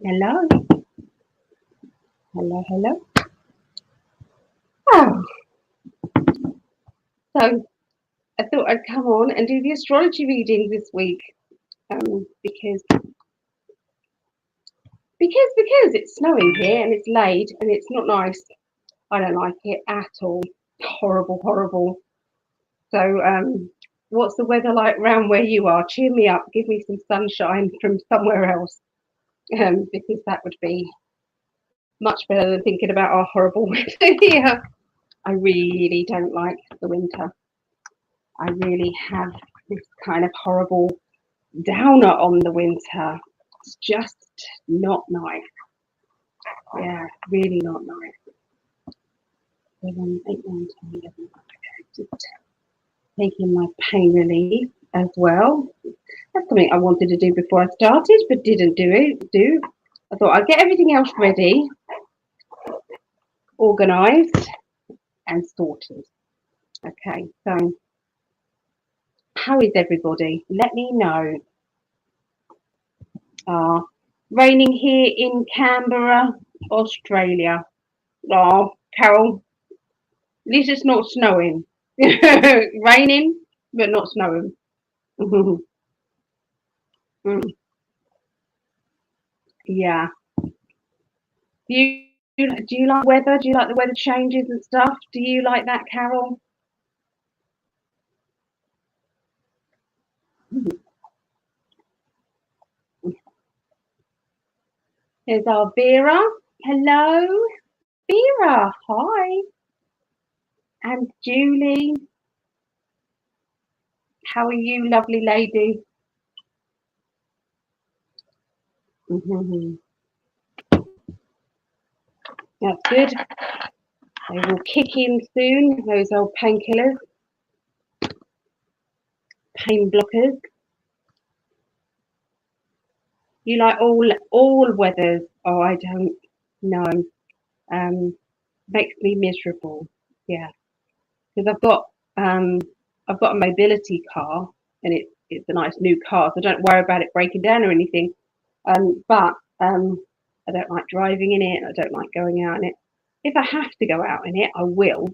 Hello, hello. Oh, so I thought I'd come on and do the astrology reading this week, because it's snowing here and it's laid and it's not nice. I don't like it at all. Horrible. So, what's the weather like around where you are? Cheer me up. Give me some sunshine from somewhere else, because that would be much better than thinking about our horrible weather here. I really don't like the winter. I really have this kind of horrible downer on the winter. It's just not nice. Yeah, really not nice. 7, 8, 9, 10, 11. Okay, just taking my pain relief as well. That's something I wanted to do before I started, but didn't do. I thought I'd get everything else ready, organised, and sorted. Okay, so how is everybody? Let me know. Raining here in Canberra, Australia. Oh, Carol, at least it's not snowing. Raining, but not snowing. Yeah. Do you like weather? Do you like the weather changes and stuff? Do you like that, Carol? There's our Vera. Hello, Vera. Hi. And Julie. How are you, lovely lady? That's good. They will kick in soon, those old painkillers, pain blockers. You like all weathers? Oh, I don't know. Makes me miserable. Yeah, because I've got a mobility car, and it's a nice new car, so I don't worry about it breaking down or anything. But I don't like driving in it. I don't like going out in it. If I have to go out in it, I will.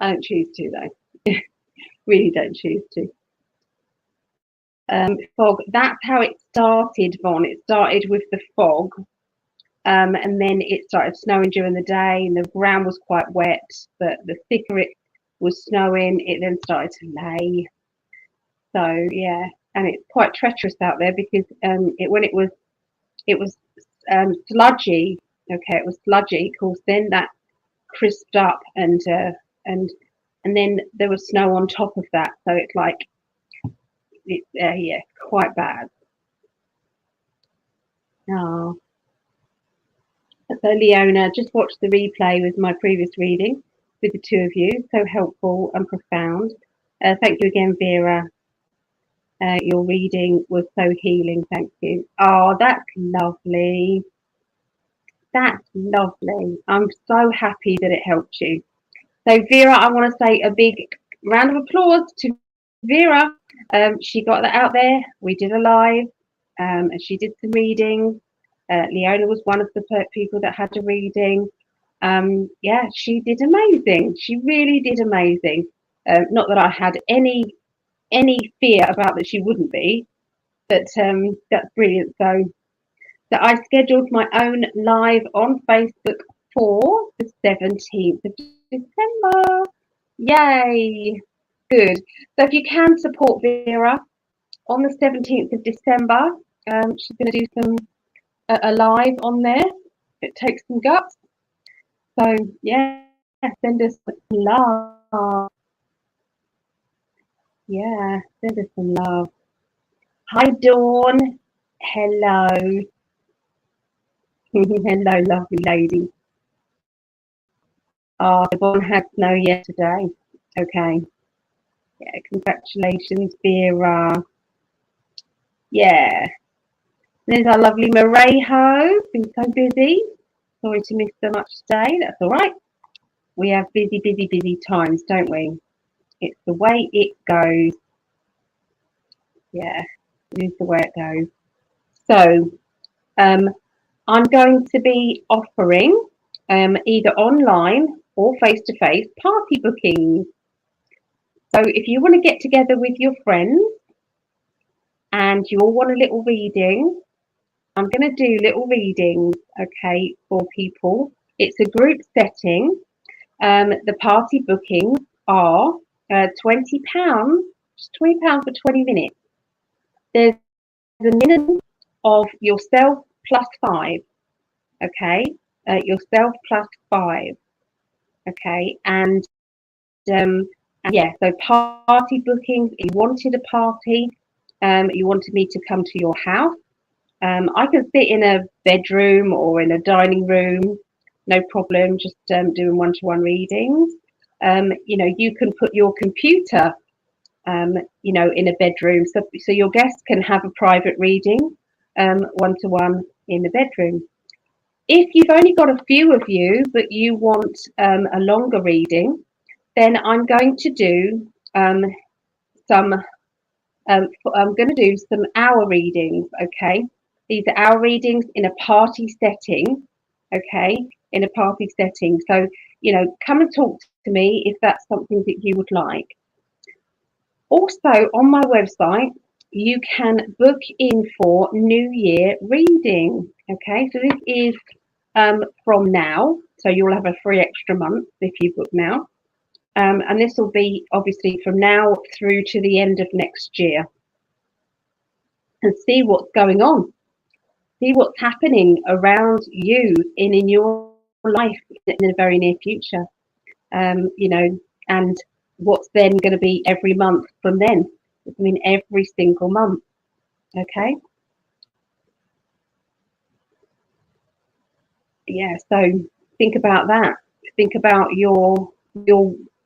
I don't choose to though. Really don't choose to. Fog. That's how it started, Von. It started with the fog, and then it started snowing during the day, and the ground was quite wet. But the thicker it was snowing, it then started to lay. So yeah, and it's quite treacherous out there because when it was sludgy. Okay, it was sludgy. Of course, then that crisped up, and then there was snow on top of that. So it's like it's yeah, quite bad. Oh. So Leona, just watched the replay with my previous reading with the two of you. So helpful and profound. Thank you again, Vera. Your reading was so healing. Thank you. Oh, that's lovely. That's lovely. I'm so happy that it helped you. So Vera, I want to say a big round of applause to Vera. She got that out there. We did a live, and she did some reading. Leona was one of the people that had a reading. Yeah, she did amazing. She really did amazing. Not that I had any fear about that she wouldn't be, but that's brilliant. So I scheduled my own live on Facebook for the 17th of December. Yay! Good. So if you can support Vera on the 17th of December, she's going to do a live on there. It takes some guts. So yeah, send us some love. Yeah, send us some love. Hi Dawn. Hello. Hello, lovely lady. Oh, Yvonne had snow yesterday. Okay. Yeah, congratulations, Vera. Yeah. There's our lovely Marejo. Been so busy. Sorry to miss so much today. That's all right. We have busy times, don't we? It's the way it goes. Yeah, it is the way it goes. So I'm going to be offering either online or face-to-face party bookings. So if you want to get together with your friends and you all want a little reading, I'm going to do little readings, okay, for people. It's a group setting. The party bookings are £20, just £20 for 20 minutes. There's a minimum of yourself plus five, okay? Yourself plus five, okay? Yeah, so party bookings, if you wanted a party, you wanted me to come to your house, I can sit in a bedroom or in a dining room, no problem, just doing one-to-one readings. You can put your computer, in a bedroom, so your guests can have a private reading, one-to-one in the bedroom. If you've only got a few of you, but you want a longer reading, then I'm going to do some. I'm going to do some hour readings. Okay, these are hour readings in a party setting. Okay, in a party setting. So come and talk to me if that's something that you would like. Also, on my website, you can book in for New Year reading. Okay, so this is from now, so you'll have a free extra month if you book now. And this will be obviously from now through to the end of next year. And see what's going on. See what's happening around you in your life in the very near future. And what's then going to be every month from then. I mean, every single month. Okay. Yeah. So think about that. Think about your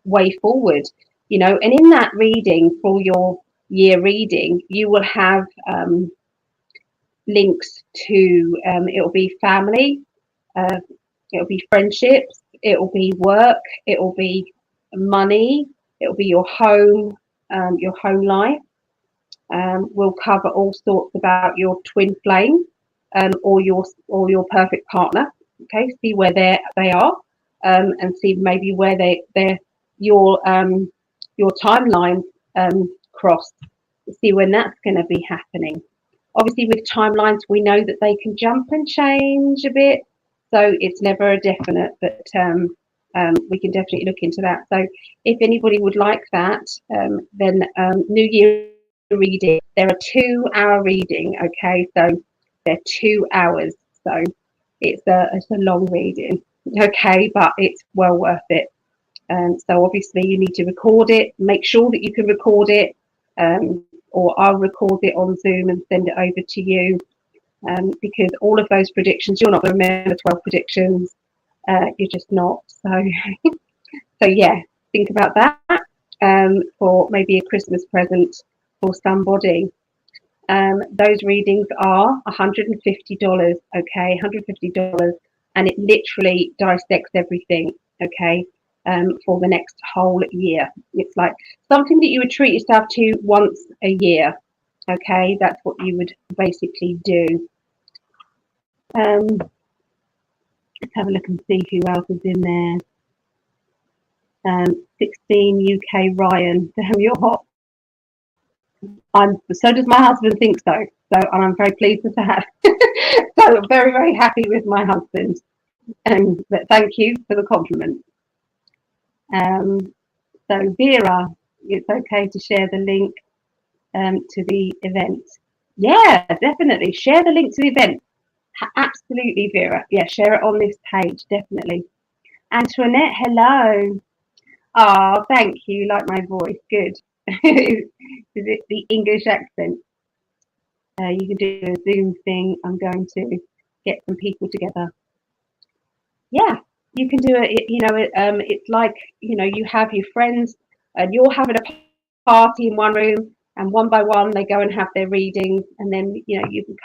way forward. And in that reading for your year reading, you will have links to. It'll be family. It'll be friendships. It'll be work. It'll be money. It'll be your home life. We'll cover all sorts about your twin flame, or your perfect partner. Okay, see where they are, and see maybe where your timeline cross. See when that's going to be happening. Obviously, with timelines, we know that they can jump and change a bit, so it's never a definite. But we can definitely look into that. So, if anybody would like that, then New Year reading. They're a 2-hour reading. Okay, so they're 2 hours. So it's a long reading. Okay, but it's well worth it. So obviously you need to record it. Make sure that you can record it, or I'll record it on Zoom and send it over to you. Because all of those predictions, you're not going to remember 12 predictions. You're just not. So, so yeah, think about that for maybe a Christmas present for somebody. Those readings are $150. Okay, $150, and it literally dissects everything. Okay, for the next whole year. It's like something that you would treat yourself to once a year. Okay, that's what you would basically do. Let's have a look and see who else is in there. 16 UK Ryan. Damn, you're hot. So does my husband think so. And I'm very pleased with that. So I'm very, very happy with my husband. But thank you for the compliment. So Vera, it's okay to share the link to the event. Yeah, definitely. Share the link to the event. Absolutely, Vera. Yeah, share it on this page, definitely. Antoinette, hello. Oh, thank you. Like my voice. Good. Is it the English accent? You can do a Zoom thing. I'm going to get some people together. Yeah, you can do it. It's like, you have your friends and you're having a party in one room, and one by one they go and have their readings, and then you can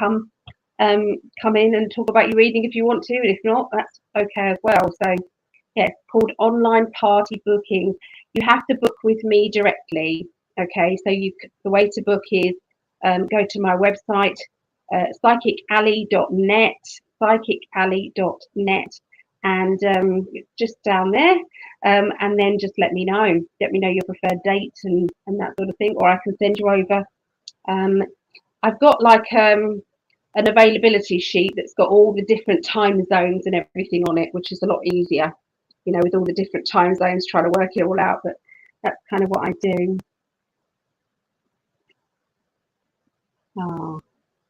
come in and talk about your reading if you want to, and if not, that's okay as well. So yeah, it's called online party booking. You have to book with me directly. Okay, so the way to book is go to my website, PsychicAlly.net, PsychicAlly.net, and just down there. And then just let me know your preferred date and that sort of thing, or I can send you over. I've got like an availability sheet that's got all the different time zones and everything on it, which is a lot easier, with all the different time zones, trying to work it all out. But that's kind of what I do. Oh,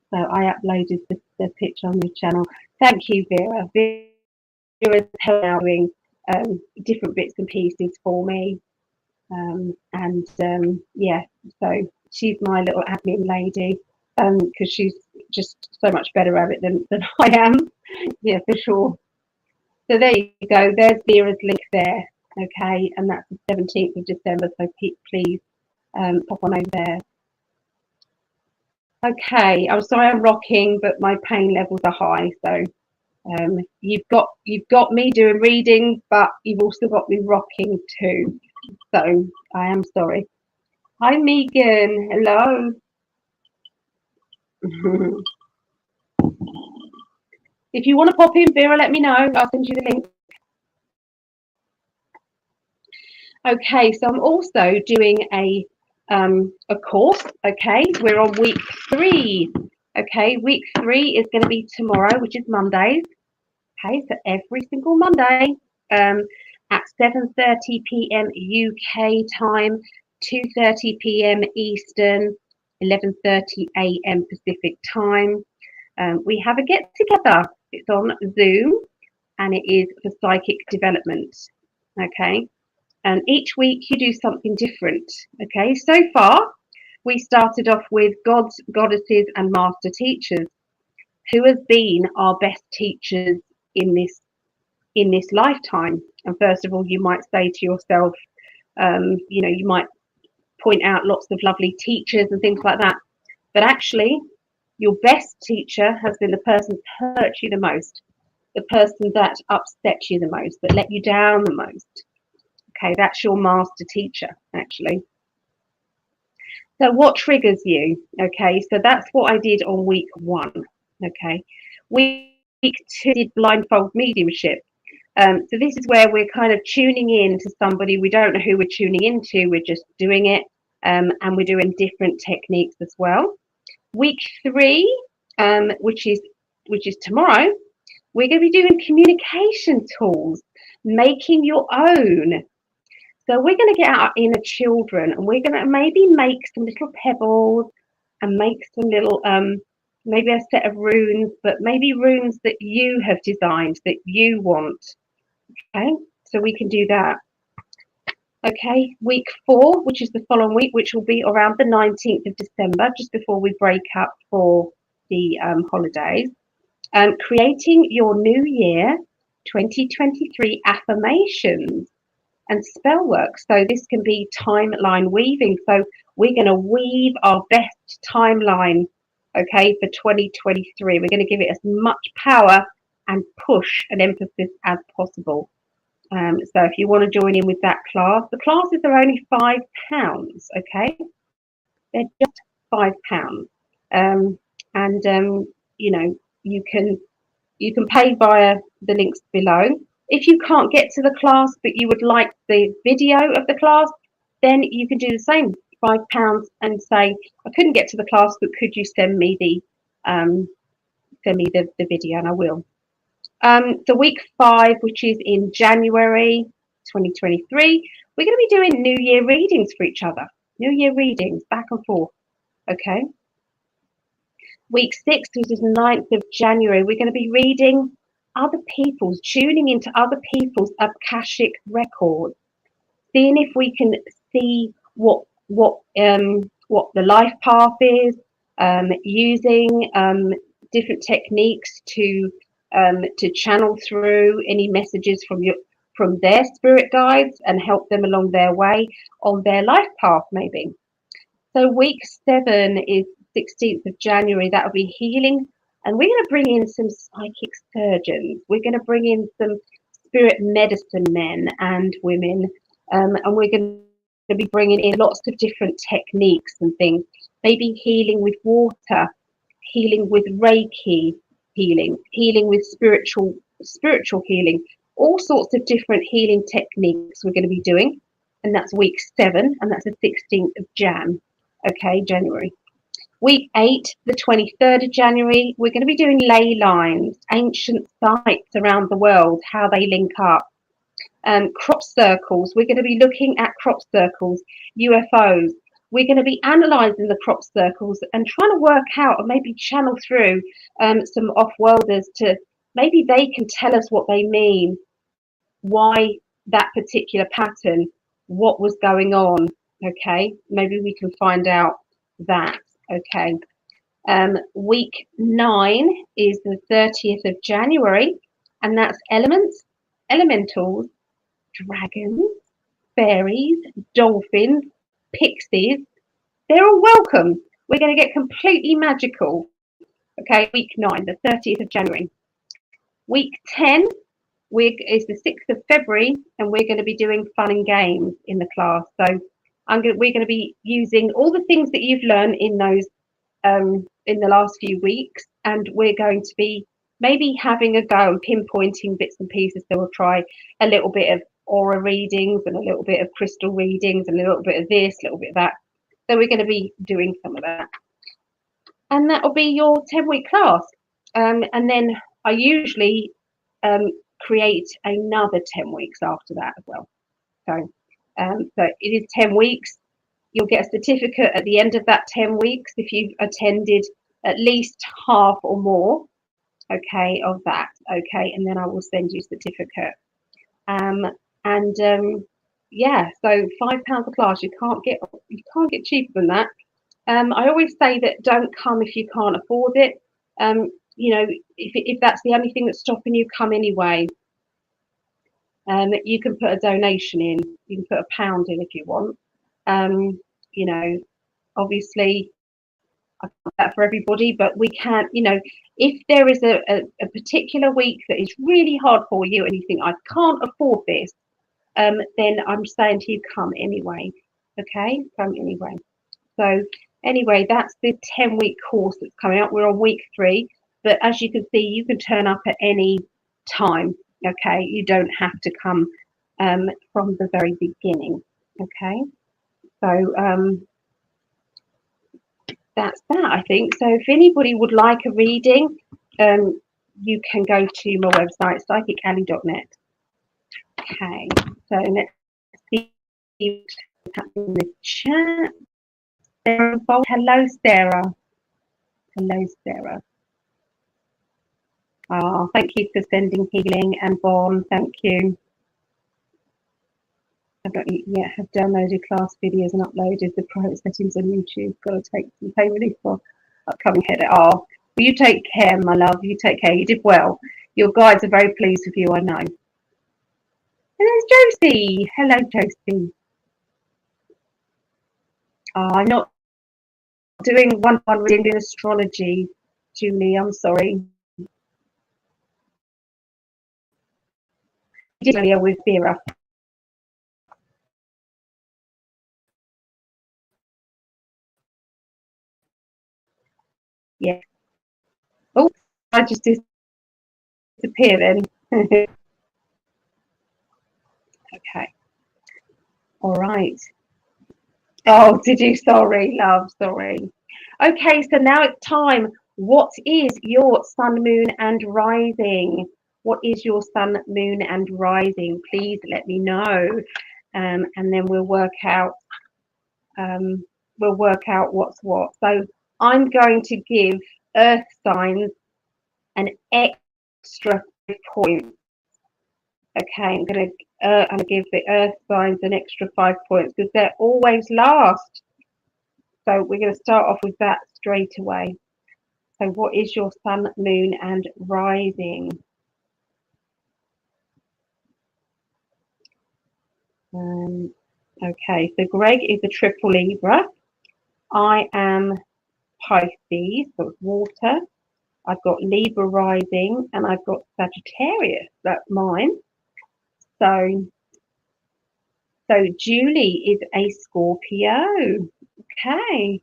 so I uploaded the picture on the channel. Thank you, Vera. Vera's doing different bits and pieces for me. Yeah, so she's my little admin lady, because she's just so much better at it than I am. Yeah, for sure. So there you go. There's Vera's link there. Okay, and that's the 17th of December. So please pop on over there. Okay, I'm sorry I'm rocking, but my pain levels are high. So you've got me doing reading, but you've also got me rocking too. So I am sorry. Hi, Megan. Hello. If you want to pop in, Vera, let me know. I'll send you the link. Okay, so I'm also doing a course. Okay, we're on week 3. Okay, week 3 is going to be tomorrow, which is Mondays. Okay, so every single Monday at 7:30 p.m. UK time, 2:30 p.m. Eastern, 11:30 a.m. Pacific time. We have a get together. It's on Zoom, and it is for psychic development. Okay, and each week you do something different. Okay, so far we started off with gods, goddesses, and master teachers. Who has been our best teachers in this lifetime? And first of all, you might say to yourself, you might point out lots of lovely teachers and things like that, but actually your best teacher has been the person that hurt you the most, the person that upset you the most, that let you down the most. Okay, that's your master teacher, actually. So what triggers you? Okay, so that's what I did on week 1. Okay, week 2 did blindfold mediumship. So this is where we're kind of tuning in to somebody. We don't know who we're tuning into. We're just doing it, and we're doing different techniques as well. Week 3, which is tomorrow, we're going to be doing communication tools, making your own. So we're going to get our inner children, and we're going to maybe make some little pebbles and make some little, maybe a set of runes, but maybe runes that you have designed, that you want. Okay, so we can do that. Okay, week 4, which is the following week, which will be around the 19th of December, just before we break up for the holidays. Creating your New Year 2023 affirmations and spell work. So this can be timeline weaving. So we're going to weave our best timeline, okay, for 2023. We're going to give it as much power and push and emphasis as possible. So if you want to join in with that class, the classes are only £5, okay? They're just £5. You can pay via the links below. If you can't get to the class, but you would like the video of the class, then you can do the same, £5, and say, I couldn't get to the class, but could you send me the video, and I will. So week 5, which is in January 2023, we're going to be doing New Year readings for each other. New Year readings, back and forth. Okay. Week 6, which is 9th of January, we're going to be reading other people's, tuning into other people's Akashic records, seeing if we can see what the life path is, using different techniques to channel through any messages from their spirit guides and help them along their way on their life path, maybe. So week 7 is 16th of January. That will be healing, and we're going to bring in some psychic surgeons. We're going to bring in some spirit medicine men and women, and we're going to be bringing in lots of different techniques and things. Maybe healing with water, healing with Reiki healing with spiritual healing, all sorts of different healing techniques we're going to be doing. And that's week 7, and that's the 16th of January. Week 8, the 23rd of January, we're going to be doing ley lines, ancient sites around the world, how they link up. Crop circles, we're going to be looking at crop circles, UFOs. We're going to be analysing the crop circles and trying to work out, or maybe channel through some off-worlders to maybe they can tell us what they mean, why that particular pattern, what was going on. Okay, maybe we can find out that. Okay, week 9 is the 30th of January, and that's elements, elementals, dragons, fairies, dolphins, pixies. They're all welcome. We're going to get completely magical. Okay, week 9, the 30th of January. Week 10 is the 6th of February, and we're going to be doing fun and games in the class. So we're going to be using all the things that you've learned in those in the last few weeks, and we're going to be maybe having a go and pinpointing bits and pieces. So we'll try a little bit of aura readings and a little bit of crystal readings and a little bit of this, a little bit of that. So we're going to be doing some of that, and that will be your 10-week class. And then I usually create another 10 weeks after that as well. So it is 10 weeks. You'll get a certificate at the end of that 10 weeks if you've attended at least half or more, okay, of that, okay, and then I will send you a certificate. Yeah, so £5 a class. You can't get cheaper than that. I always say that don't come if you can't afford it. You know, if that's the only thing that's stopping you, come anyway. You can put a donation in. You can put £1 in if you want. You know, obviously, I can't do that for everybody, but we can. You know, if there is a particular week that is really hard for you and you think I can't afford this, then I'm saying to you, come anyway. Okay, come anyway. So anyway, that's the 10-week course that's coming up. We're on week 3, but as you can see, you can turn up at any time. Okay, you don't have to come from the very beginning. Okay, so that's that, I think. So if anybody would like a reading, you can go to my website, PsychicAlly.net. Okay, so let's see what's happening in the chat. Hello, Sarah. Hello, Sarah. Oh, thank you for sending healing and Bon. Thank you. I don't yet have downloaded class videos and uploaded the private settings on YouTube. Got to take some pain relief for upcoming headache. Oh, well, you take care, my love. You take care. You did well. Your guides are very pleased with you, I know. And there's Josie. Hello, Josie. Oh, I'm not doing one-on-one reading in astrology, Julie. I'm sorry. I did earlier with Vera. Yeah. Oh, I just disappear then. Okay. All right. Oh, did you? Sorry, love. Sorry. Okay, so now it's time. What is your sun, moon, and rising? What is your sun, moon, and rising? Please let me know, and then we'll work out. What's what. So I'm going to give Earth signs an extra point. Okay, I'm going to give the Earth signs an extra 5 points because they're always last. So we're going to start off with that straight away. So what is your sun, moon, and rising? Okay, so Greg is a triple Libra. I am Pisces, so it's water. I've got Libra rising, and I've got Sagittarius. That's mine. So Julie is a Scorpio. Okay.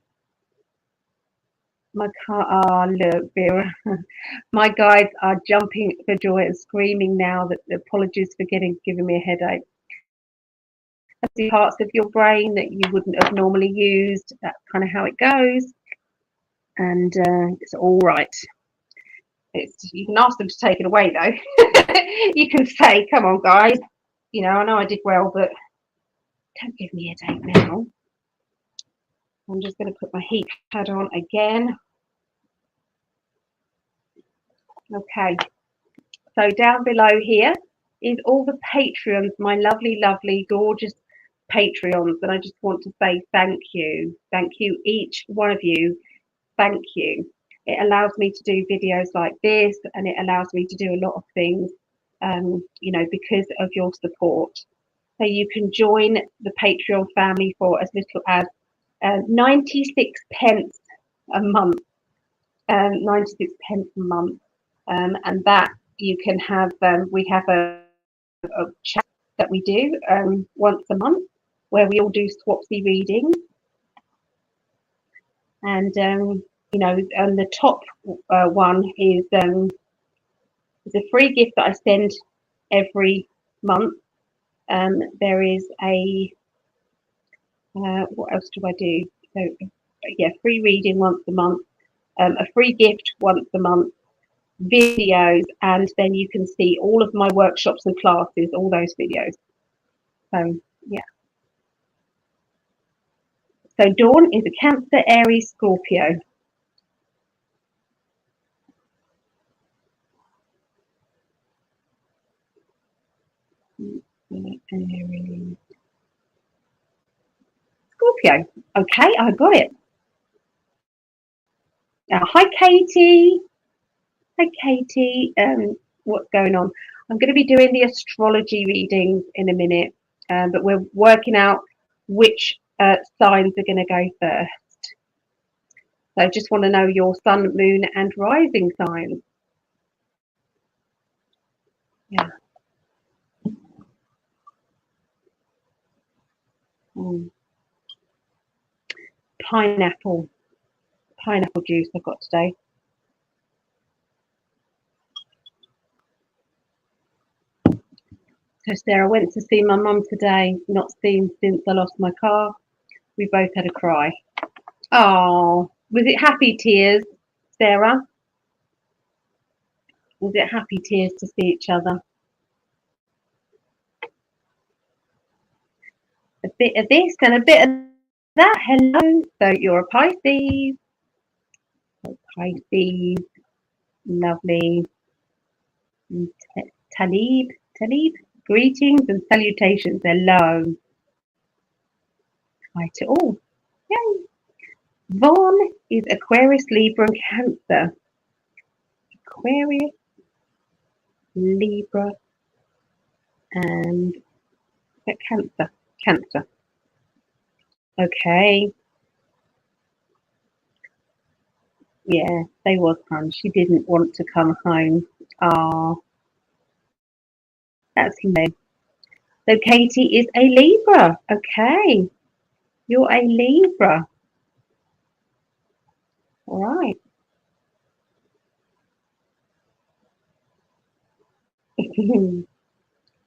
My car, ah, look, Vera. My guides are jumping for joy and screaming now that apologies for giving me a headache. The parts of your brain that you wouldn't have normally used. That's kind of how it goes, and it's all right. You can ask them to take it away though. You can say, "Come on, guys. You know, I know I did well, but don't give me a headache now." I'm just going to put my heat pad on again. Okay. So down below here is all the Patreons, my lovely, lovely, gorgeous Patreons, and I just want to say thank you. Thank you, each one of you. Thank you. It allows me to do videos like this, and it allows me to do a lot of things, you know, because of your support. So you can join the Patreon family for as little as 96 pence a month. 96 pence a month, and that you can have. We have a chat that we do once a month where we all do swapsy readings, and you know, and the top one is a free gift that I send every month. There is a what else do I do? So yeah, free reading once a month, a free gift once a month, videos, and then you can see all of my workshops and classes, all those videos. So yeah. So Dawn is a Cancer, Aries, Scorpio. Aries. Scorpio. Okay, I got it. Hi Katie. Hi Katie. What's going on? I'm going to be doing the astrology readings in a minute, but we're working out which signs are going to go first. So I just want to know your sun, moon, and rising signs. Yeah. Mm. Pineapple juice I've got today. So Sarah went to see my mum today, not seen since I lost my car. We both had a cry. Oh, was it happy tears, Sarah? Was it happy tears to see each other? A bit of this and a bit of that. Hello. So you're a Pisces. Pisces. Lovely. Talib. Greetings and salutations. Hello. Hi to all. Yay. Vaughn is Aquarius, Libra, and Cancer. Aquarius, Libra, and Cancer. Cancer. Okay. Yeah, they was fun. She didn't want to come home. Ah, that's nice. So Katie is a Libra. Okay. You're a Libra. All right.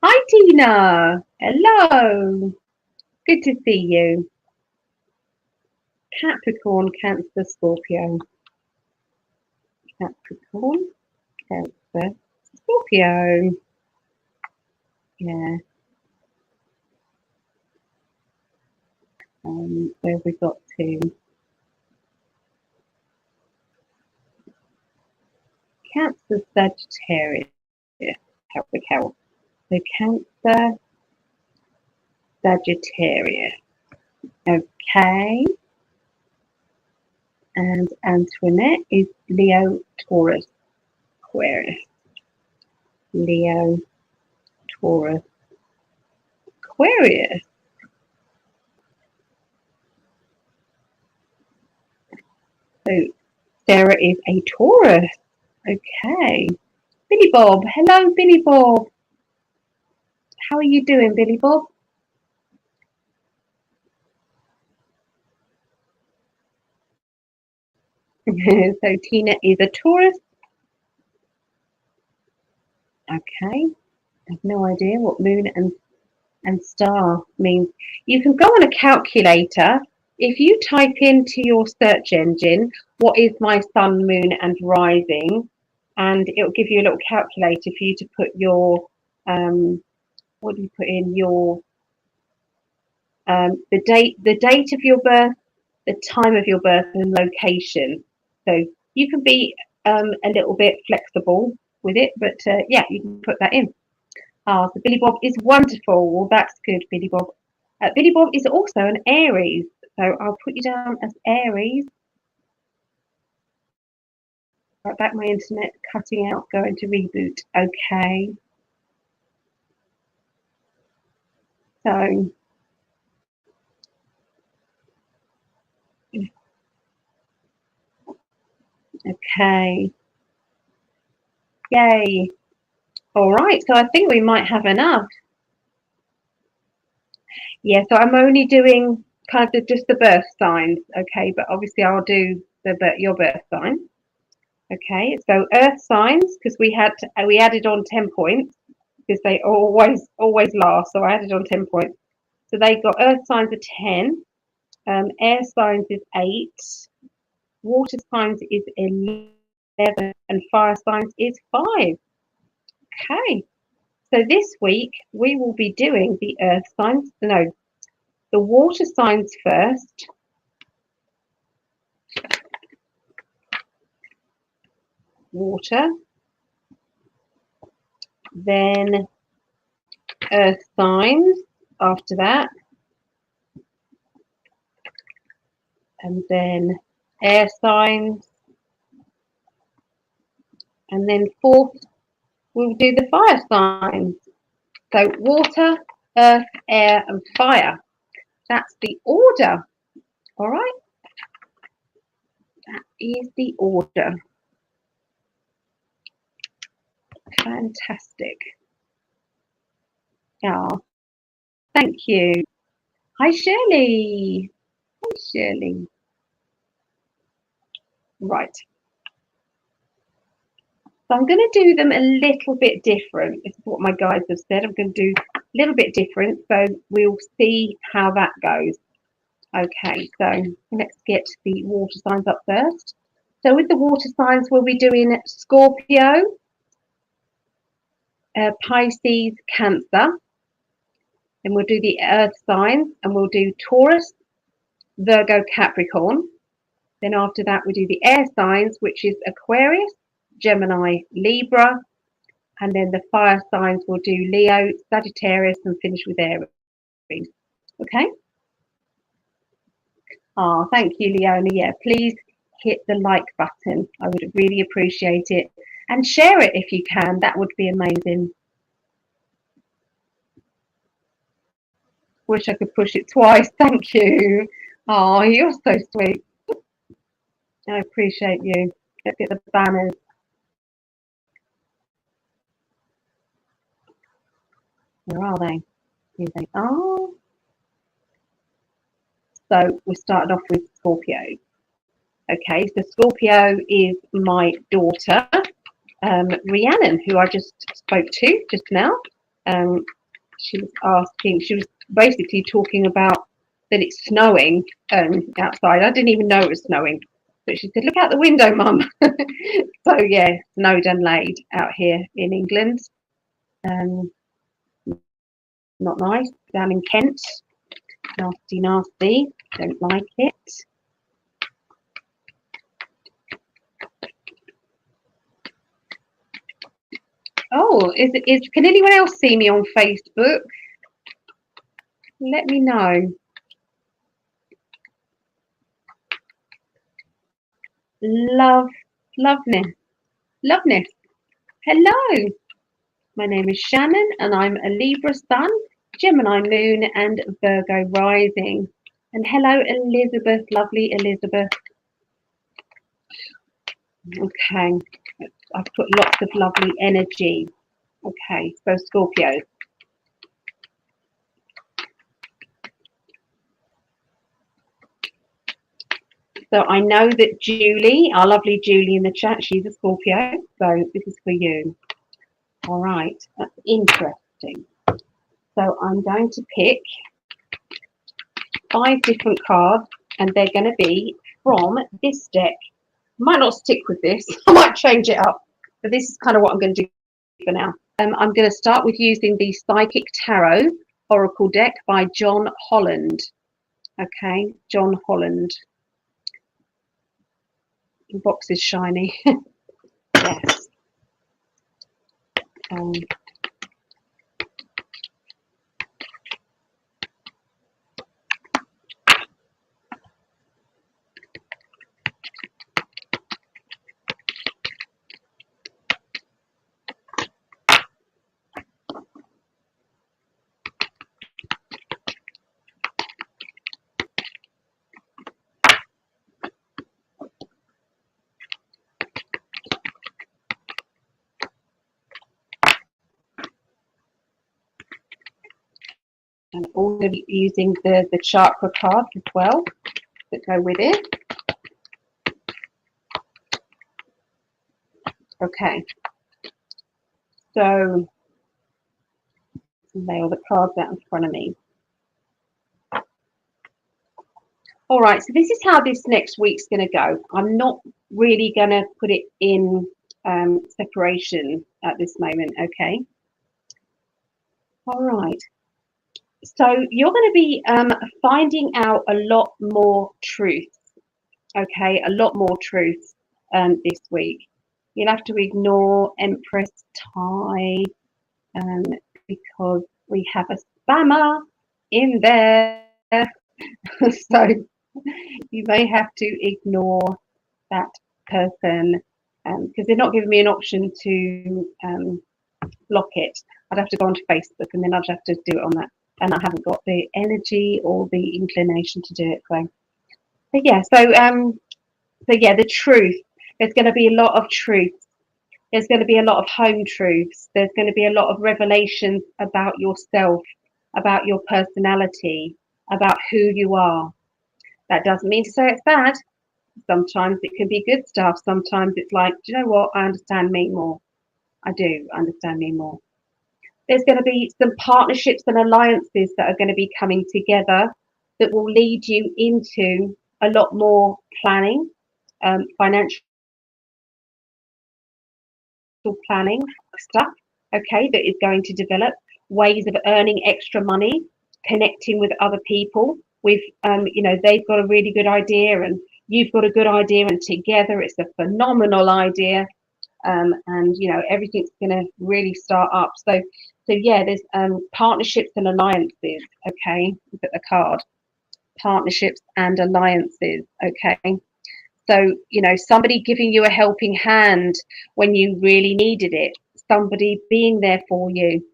Hi, Tina. Hello. Good to see you. Capricorn, Cancer, Scorpio. Capricorn, Cancer, Scorpio. Yeah. Where have we got to? Cancer, Sagittarius. Capricorn. So Cancer, Sagittarius. Okay. And Antoinette is Leo, Taurus, Aquarius. Leo, Taurus, Aquarius. So Sarah is a Taurus. Okay. Billy Bob. Hello, Billy Bob. How are you doing, Billy Bob? So Tina is a Taurus. Okay. I have no idea what moon and star means. You can go on a calculator. If you type into your search engine, what is my sun, moon, and rising, and it'll give you a little calculator for you to put your, what do you put in? Your the date of your birth, the time of your birth, and location. So you can be a little bit flexible with it, but yeah, you can put that in. Ah, so Billy Bob is wonderful. Well, that's good, Billy Bob. Billy Bob is also an Aries, so I'll put you down as Aries. Right back, my internet cutting out, going to reboot. Okay. So, okay. Yay. All right, so I think we might have enough. Yeah, so I'm only doing kind of just the birth signs, okay, but obviously I'll do your birth sign. Okay, so earth signs, because we added on 10 points because they always last, so I added on 10 points. So they got earth signs are 10, air signs is 8, water signs is 11, and fire signs is 5. Okay, so this week we will be doing the earth signs, no, the water signs first. Water, then earth signs after that, and then air signs, and then fourth we'll do the fire signs. So water, earth, air, and fire. That's the order. All right, that is the order. Fantastic. Yeah, thank you. Hi, Shirley. Hi, Shirley. Right. So I'm going to do them a little bit different. This is what my guides have said. I'm going to do a little bit different. So we'll see how that goes. Okay, so let's get the water signs up first. So with the water signs, we'll be doing Scorpio, Pisces, Cancer. Then we'll do the earth signs, and we'll do Taurus, Virgo, Capricorn. Then after that, we do the air signs, which is Aquarius, Gemini, Libra. And then the fire signs will do Leo, Sagittarius, and finish with Aries. Okay? Oh, thank you, Leona. Yeah, please hit the like button. I would really appreciate it. And share it if you can. That would be amazing. Wish I could push it twice. Thank you. Oh, you're so sweet. I appreciate you. Let's get the banners. Where are they? Here they are. So we started off with Scorpio. Okay, so Scorpio is my daughter, Rhiannon, who I just spoke to just now. She was basically talking about that it's snowing outside. I didn't even know it was snowing. But she said, look out the window, Mum. So, yeah, snowed and laid out here in England. Not nice. Down in Kent. Nasty, nasty. Don't like it. Oh, can anyone else see me on Facebook? Let me know. Loveness. Hello. My name is Shannon and I'm a Libra sun, Gemini moon and Virgo rising. And hello, Elizabeth, lovely Elizabeth. Okay, I've put lots of lovely energy. Okay, so Scorpio. So I know that Julie, our lovely Julie in the chat, she's a Scorpio. So this is for you. All right, that's interesting. So I'm going to pick 5 different cards, and they're going to be from this deck. Might not stick with this. I might change it up, but this is kind of what I'm going to do for now. I'm going to start with using the Psychic Tarot Oracle deck by John Holland. Okay, John Holland. The box is shiny. Yes. And also using the chakra cards as well that go with it. Okay, so lay all the cards out in front of me. All right, so this is how this next week's going to go. I'm not really going to put it in separation at this moment, okay? All right. So you're going to be finding out a lot more truth, okay? A lot more truth this week. You'll have to ignore Empress Tie because we have a spammer in there. So you may have to ignore that person because they're not giving me an option to block it. I'd have to go onto Facebook and then I'd have to do it on that. And I haven't got the energy or the inclination to do it. So yeah, so yeah, the truth. There's going to be a lot of truth. There's going to be a lot of home truths. There's going to be a lot of revelations about yourself, about your personality, about who you are. That doesn't mean to say it's bad. Sometimes it can be good stuff. Sometimes it's like, do you know what? I understand me more. I do understand me more. There's going to be some partnerships and alliances that are going to be coming together that will lead you into a lot more planning, financial planning stuff, okay, that is going to develop ways of earning extra money, connecting with other people with, you know, they've got a really good idea and you've got a good idea and together it's a phenomenal idea. And you know everything's going to really start up. So yeah, there's partnerships and alliances. Okay, look at the card, partnerships and alliances. Okay, so you know somebody giving you a helping hand when you really needed it, somebody being there for you,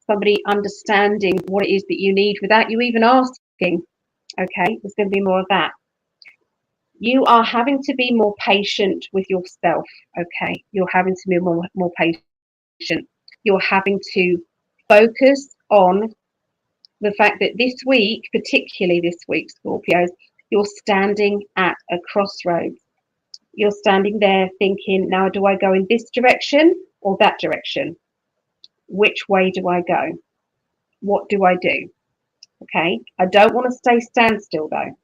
somebody understanding what it is that you need without you even asking. Okay, there's going to be more of that. You are having to be more patient with yourself. Okay, you're having to be more patient. You're having to focus on the fact that this week, particularly this week, Scorpios, you're standing at a crossroads. You're standing there thinking, now do I go in this direction or that direction? Which way do I go? What do I do? Okay, I don't want to stay standstill though.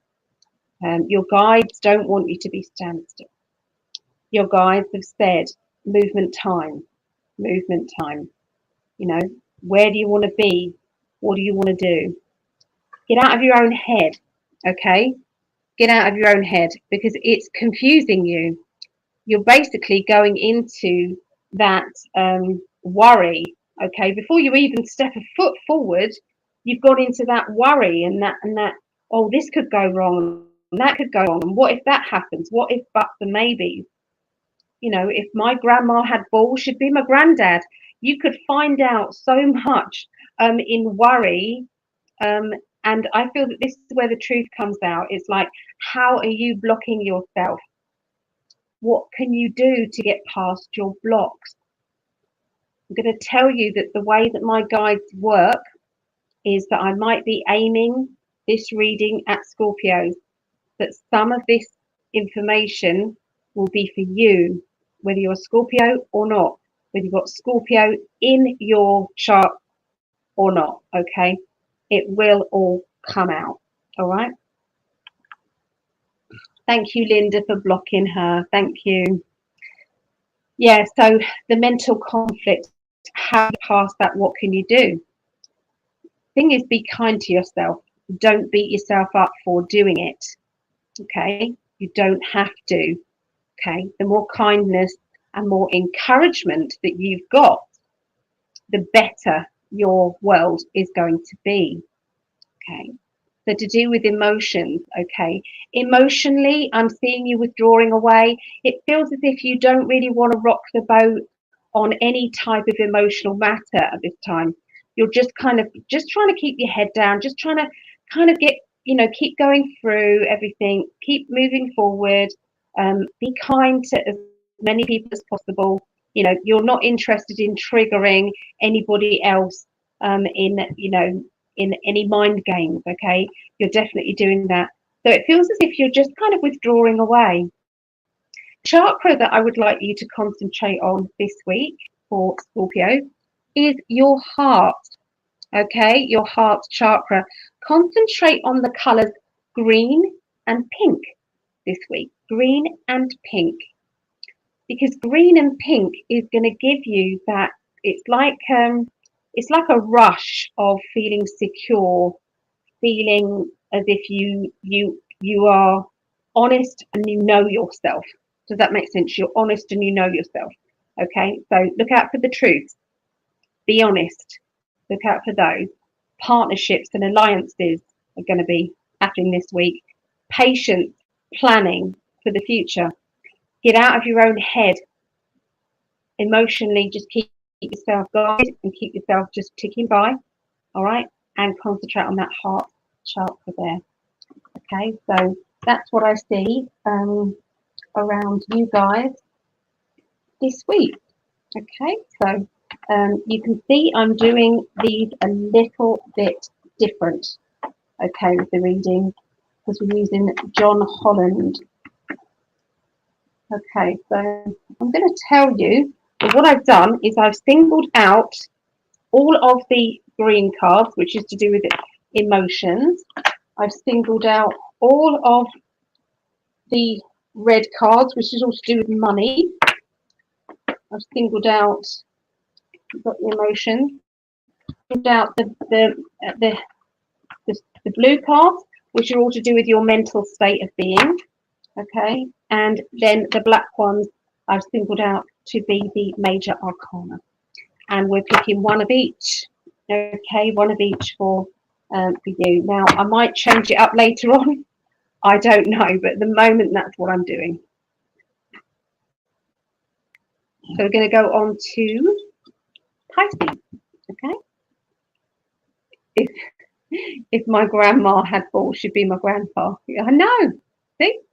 Your guides don't want you to be standstill. Your guides have said movement time, movement time. You know, where do you want to be? What do you want to do? Get out of your own head, okay? Get out of your own head because it's confusing you. You're basically going into that worry, okay? Before you even step a foot forward, you've gone into that worry and that, oh, this could go wrong, and that could go wrong, and what if that happens? What if buts and maybes? You know, if my grandma had balls, she'd be my granddad. You could find out so much in worry. And I feel that this is where the truth comes out. It's like, how are you blocking yourself? What can you do to get past your blocks? I'm going to tell you that the way that my guides work is that I might be aiming this reading at Scorpios, that some of this information will be for you, whether you're a Scorpio or not, whether you've got Scorpio in your chart or not, okay? It will all come out, all right? Thank you, Linda, for blocking her. Thank you. Yeah, so the mental conflict, how you pass that, what can you do? Thing is, be kind to yourself. Don't beat yourself up for doing it, okay? You don't have to, okay? The more kindness and more encouragement that you've got, the better your world is going to be, okay? So to do with emotions, okay? Emotionally, I'm seeing you withdrawing away. It feels as if you don't really want to rock the boat on any type of emotional matter at this time. You're just kind of just trying to keep your head down, just trying to kind of get, keep going through everything, keep moving forward, be kind to as many people as possible. You're not interested in triggering anybody else in any mind games, okay? You're definitely doing that. So it feels as if you're just kind of withdrawing away. Chakra that I would like you to concentrate on this week for Scorpio is your heart, okay? Your heart chakra. Concentrate on the colors green and pink this week. Green and pink. Because green and pink is going to give you that, it's like a rush of feeling secure, feeling as if you are honest and you know yourself. Does that make sense? You're honest and you know yourself. Okay, so look out for the truth. Be honest. Look out for those. Partnerships and alliances are going to be happening this week. Patience, planning for the future. Get out of your own head. Emotionally, just keep yourself guided and keep yourself just ticking by. All right, and concentrate on that heart chakra there. Okay, so that's what I see around you guys this week. Okay, so you can see I'm doing these a little bit different, okay, with the reading, because we're using John Holland. Okay, so I'm going to tell you that what I've done is I've singled out all of the green cards, which is to do with emotions. I've singled out all of the red cards, which is all to do with money. I've singled out, got the emotions, singled out the blue cards, which are all to do with your mental state of being. Okay, and then the black ones I've singled out to be the major arcana, and we're picking one of each. Okay, one of each for you. Now I might change it up later on. I don't know, but at the moment that's what I'm doing. So we're going to go on to Pisces. Okay. If my grandma had balls, she'd be my grandpa. I know. See, it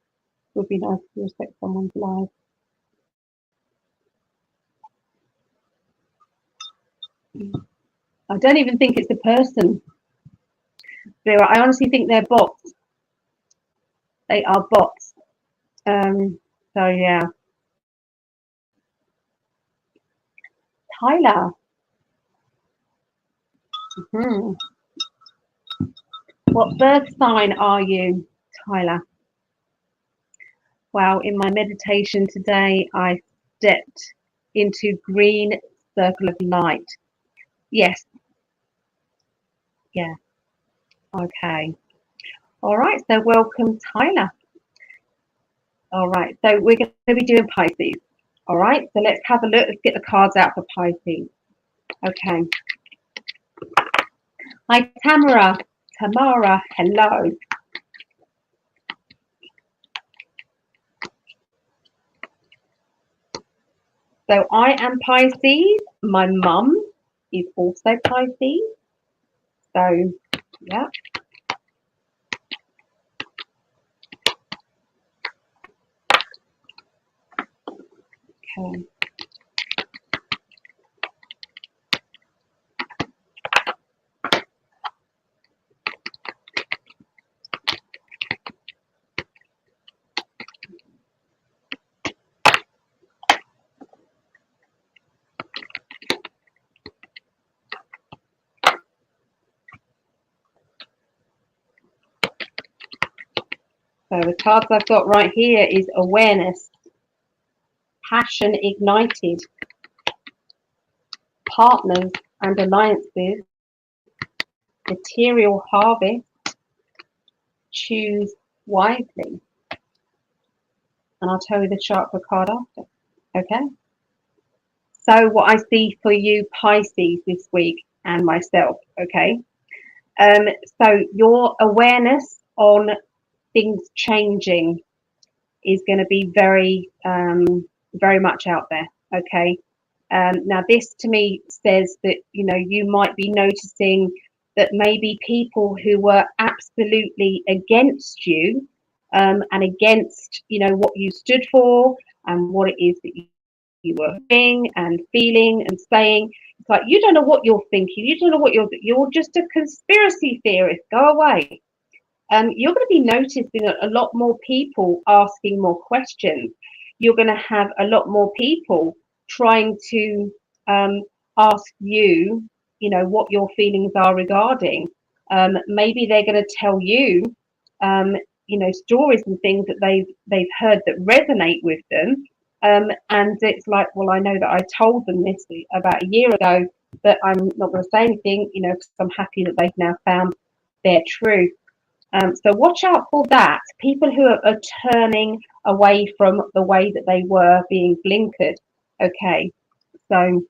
would be nice to respect someone's life. I don't even think it's a person. I honestly think they're bots. They are bots. So yeah. Tyler. What birth sign are you, Tyler? Wow, in my meditation today, I stepped into green circle of light. Yes. Yeah. Okay. All right. So welcome, Tyler. All right. So we're going to be doing Pisces. All right. So let's have a look. Let's get the cards out for Pisces. Okay. Hi, Tamara. Tamara, hello. So I am Pisces. My mum is also Pisces. So, yeah. Okay. So the cards I've got right here is awareness, passion ignited, partners and alliances, material harvest, choose wisely. And I'll tell you the chakra card after. Okay. So what I see for you Pisces this week and myself. Okay. So your awareness on things changing is going to be very much out there. Okay. Now this to me says that, you know, you might be noticing that maybe people who were absolutely against you, and against, you know, what you stood for and what it is that you were thinking and feeling and saying, it's like, you don't know what you're thinking, you don't know what you're just a conspiracy theorist, go away. You're going to be noticing a lot more people asking more questions. You're going to have a lot more people trying to ask you, you know, what your feelings are regarding. Maybe they're going to tell you, you know, stories and things that they've heard that resonate with them. And it's like, well, I know that I told them this about a year ago, but I'm not going to say anything, you know, because I'm happy that they've now found their truth. So watch out for that. People who are turning away from the way that they were being blinkered. Okay. So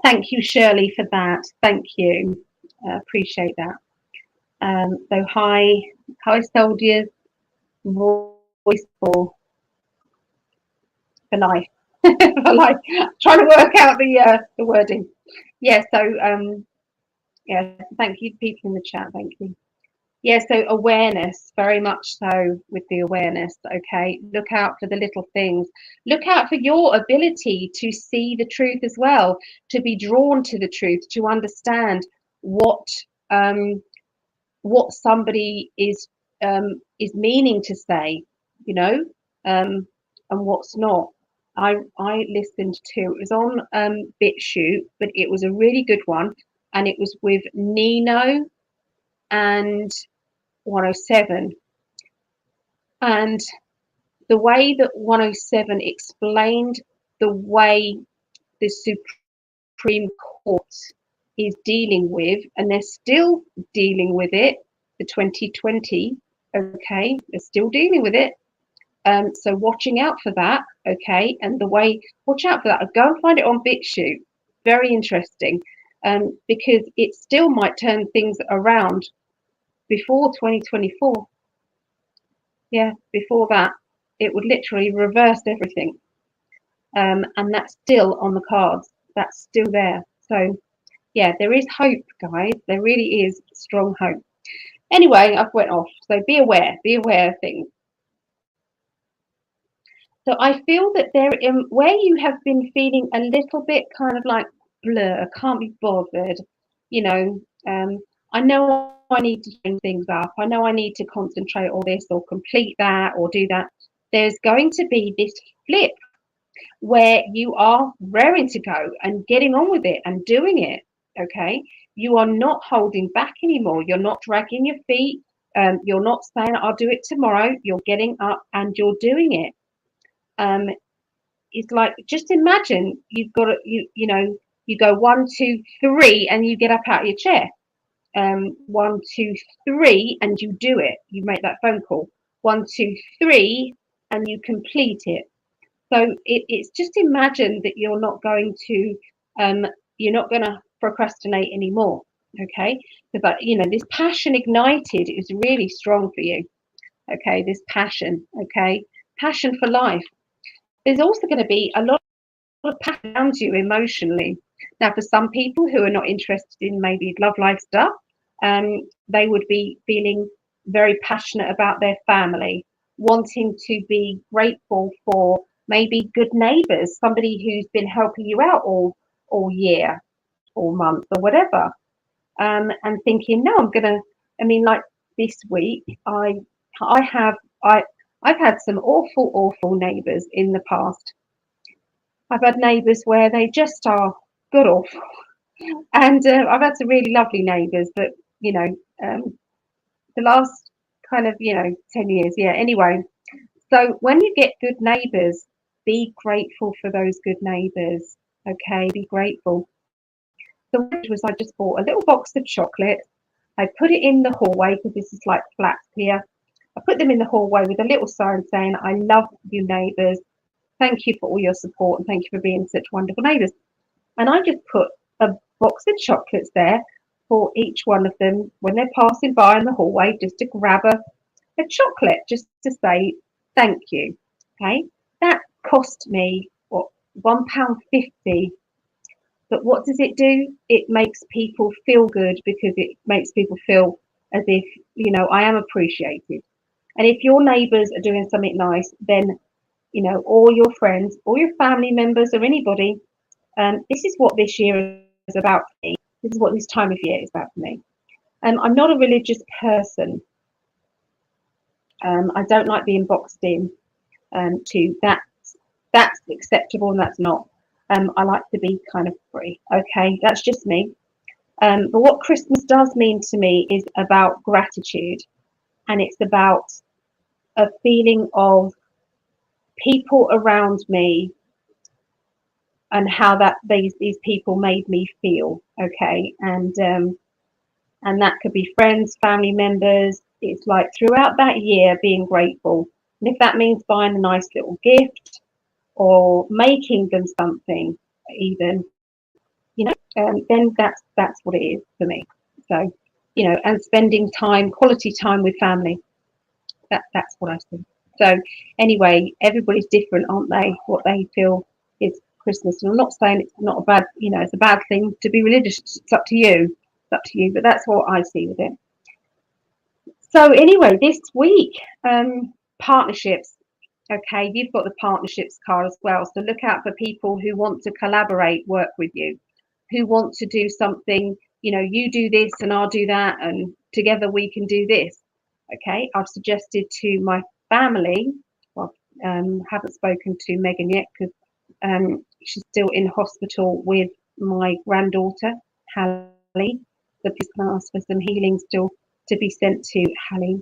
thank you, Shirley, for that. Thank you. Appreciate that. So hi, soldiers. Voice for life. For life. Trying to work out the wording. Yeah. So yeah. Thank you, people in the chat. Thank you. Yeah, so awareness, very much so with the awareness, okay? Look out for the little things. Look out for your ability to see the truth as well, to be drawn to the truth, to understand what somebody is meaning to say, you know, and what's not. I listened to, it was on BitChute, but it was a really good one, and it was with Nino and 107, and the way that 107 explained the way the Supreme Court is dealing with, and they're still dealing with it, the 2020, okay, they're still dealing with it. So watching out for that, okay, and the way, watch out for that. Go and find it on BitChute. Very interesting, because it still might turn things around before 2024. Yeah, before that, it would literally reverse everything. And that's still on the cards. That's still there. So, yeah, there is hope, guys. There really is strong hope. Anyway, I've went off. So be aware of things. So I feel that there, where you have been feeling a little bit kind of like blur, can't be bothered, you know, I know I need to change things up. I know I need to concentrate on this or complete that or do that. There's going to be this flip where you are raring to go and getting on with it and doing it. Okay. You are not holding back anymore. You're not dragging your feet. You're not saying, I'll do it tomorrow. You're getting up and you're doing it. It's like, just imagine you've got you know, you go 1, 2, 3 and you get up out of your chair. 1, 2, 3 and you do it. You make that phone call. 1, 2, 3 and you complete it. So it's just imagine that you're not going to procrastinate anymore. Okay, because you know, this passion ignited is really strong for you. Okay, this passion. Okay, passion for life. There's also going to be a lot of passion around you emotionally. Now, for some people who are not interested in maybe love life stuff, they would be feeling very passionate about their family, wanting to be grateful for maybe good neighbours, somebody who's been helping you out all year or month or whatever, and thinking, no, I mean, like this week, I've had some awful neighbours in the past. I've had neighbours where they just are good awful, and I've had some really lovely neighbours, but you know, the last kind of, 10 years. Yeah. Anyway, so when you get good neighbors, be grateful for those good neighbors. Okay, be grateful. So what I did was I just bought a little box of chocolate. I put it in the hallway because this is like flats here. I put them in the hallway with a little sign saying, I love you neighbours. Thank you for all your support and thank you for being such wonderful neighbours. And I just put a box of chocolates there for each one of them when they're passing by in the hallway, just to grab a chocolate, just to say thank you. Okay, that cost me what, £1.50. But what does it do? It makes people feel good because it makes people feel as if, I am appreciated. And if your neighbours are doing something nice, then, all your friends, all your family members or anybody, this is what this year is about for me. This is what this time of year is about for me. I'm not a religious person. I don't like being boxed in to that's acceptable and that's not. I like to be kind of free. Okay, that's just me. But what Christmas does mean to me is about gratitude, and it's about a feeling of people around me and how that these people made me feel. Okay, and that could be friends, family members. It's like throughout that year being grateful, and if that means buying a nice little gift or making them something, even, then that's what it is for me. So, and spending quality time with family. That's what I see. So anyway, everybody's different, aren't they? What they feel is Christmas. And I'm not saying it's not a bad, it's a bad thing to be religious. It's up to you. It's up to you. But that's what I see with it. So anyway, this week, partnerships. Okay, you've got the partnerships card as well. So look out for people who want to collaborate, work with you, who want to do something, you do this and I'll do that, and together we can do this. Okay, I've suggested to my family, well, haven't spoken to Megan yet because she's still in hospital with my granddaughter, Hallie. So please can ask for some healing still to be sent to Hallie.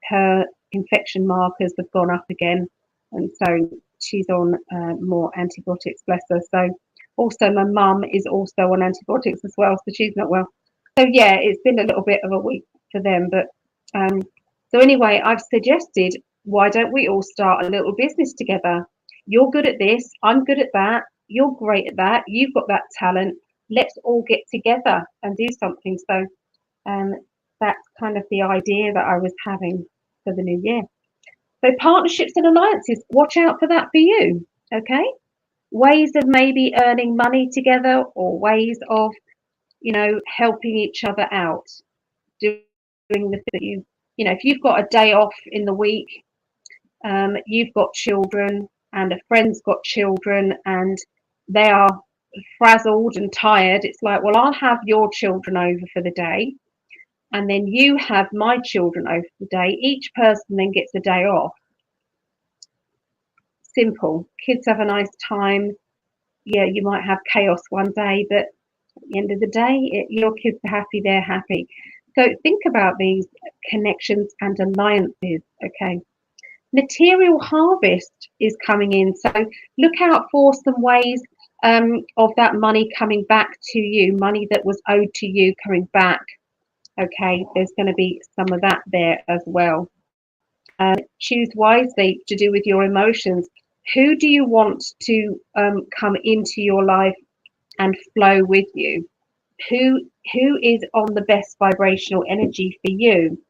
Her infection markers have gone up again, and so she's on more antibiotics, bless her. So also my mum is also on antibiotics as well, so she's not well. So yeah, it's been a little bit of a week for them. But so anyway, I've suggested, why don't we all start a little business together? You're good at this, I'm good at that, you're great at that, you've got that talent. Let's all get together and do something. So that's kind of the idea that I was having for the new year. So partnerships and alliances, watch out for that for you. Okay, ways of maybe earning money together, or ways of helping each other out, doing the thing that if you've got a day off in the week, you've got children and a friend's got children and they are frazzled and tired, it's like, well, I'll have your children over for the day and then you have my children over for the day. Each person then gets a day off. Simple. Kids have a nice time. Yeah, you might have chaos one day, but at the end of the day, your kids are happy, they're happy. So think about these connections and alliances. Okay, material harvest is coming in, so look out for some ways of that money coming back to you, money that was owed to you coming back. Okay, there's going to be some of that there as well. Choose wisely to do with your emotions. Who do you want to come into your life and flow with you? Who is on the best vibrational energy for you?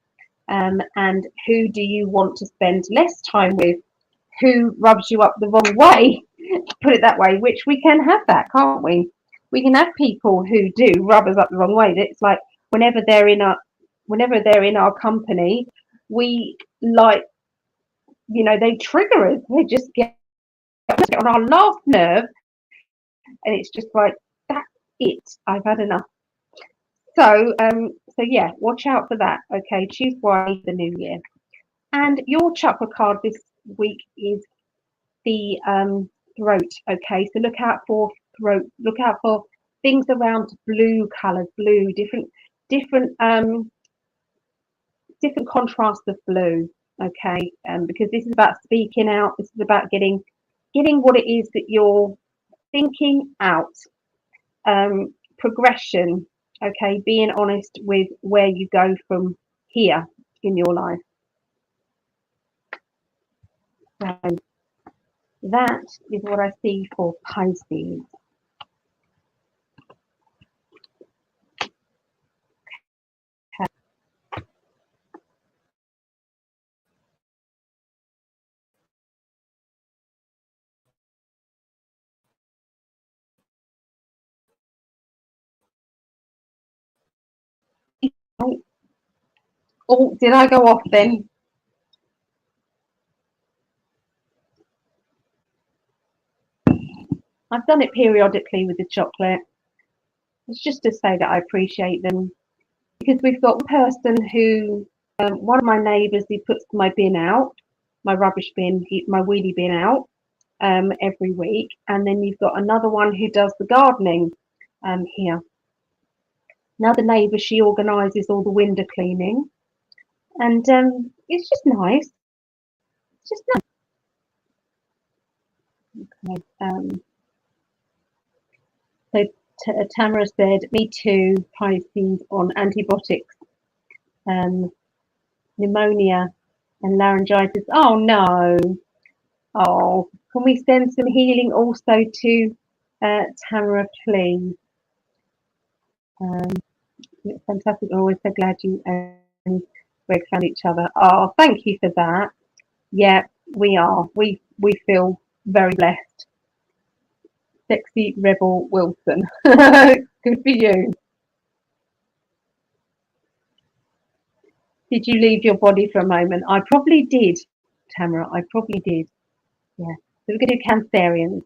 And who do you want to spend less time with? Who rubs you up the wrong way? Put it that way, which we can have that, can't we? We can have people who do rub us up the wrong way. It's like whenever they're in our company, we like, they trigger us. They just get on our last nerve, and it's just like, that's it. I've had enough. So yeah, watch out for that. Okay, choose wisely the new year. And your chakra card this week is the throat. Okay, so look out for throat. Look out for things around blue colours, blue, different different contrasts of blue, okay, because this is about speaking out. This is about getting what it is that you're thinking out. Progression, okay, being honest with where you go from here in your life. So that is what I see for Pisces. Oh, did I go off then? I've done it periodically with the chocolate. It's just to say that I appreciate them, because we've got one person who, one of my neighbours, who puts my bin out, my rubbish bin, my wheelie bin out every week, and then you've got another one who does the gardening here. Another neighbour, she organises all the window cleaning, and it's just nice. It's just nice. Okay. So Tamara said, "Me too, Pisces on antibiotics, pneumonia and laryngitis." Oh no! Oh, can we send some healing also to Tamara, please? It's fantastic. I'm always so glad you and Greg found each other. Oh, thank you for that. Yeah, we are. We feel very blessed. Sexy Rebel Wilson. Good for you. Did you leave your body for a moment? I probably did, Tamara. I probably did. Yeah. So we're going to do Cancerians.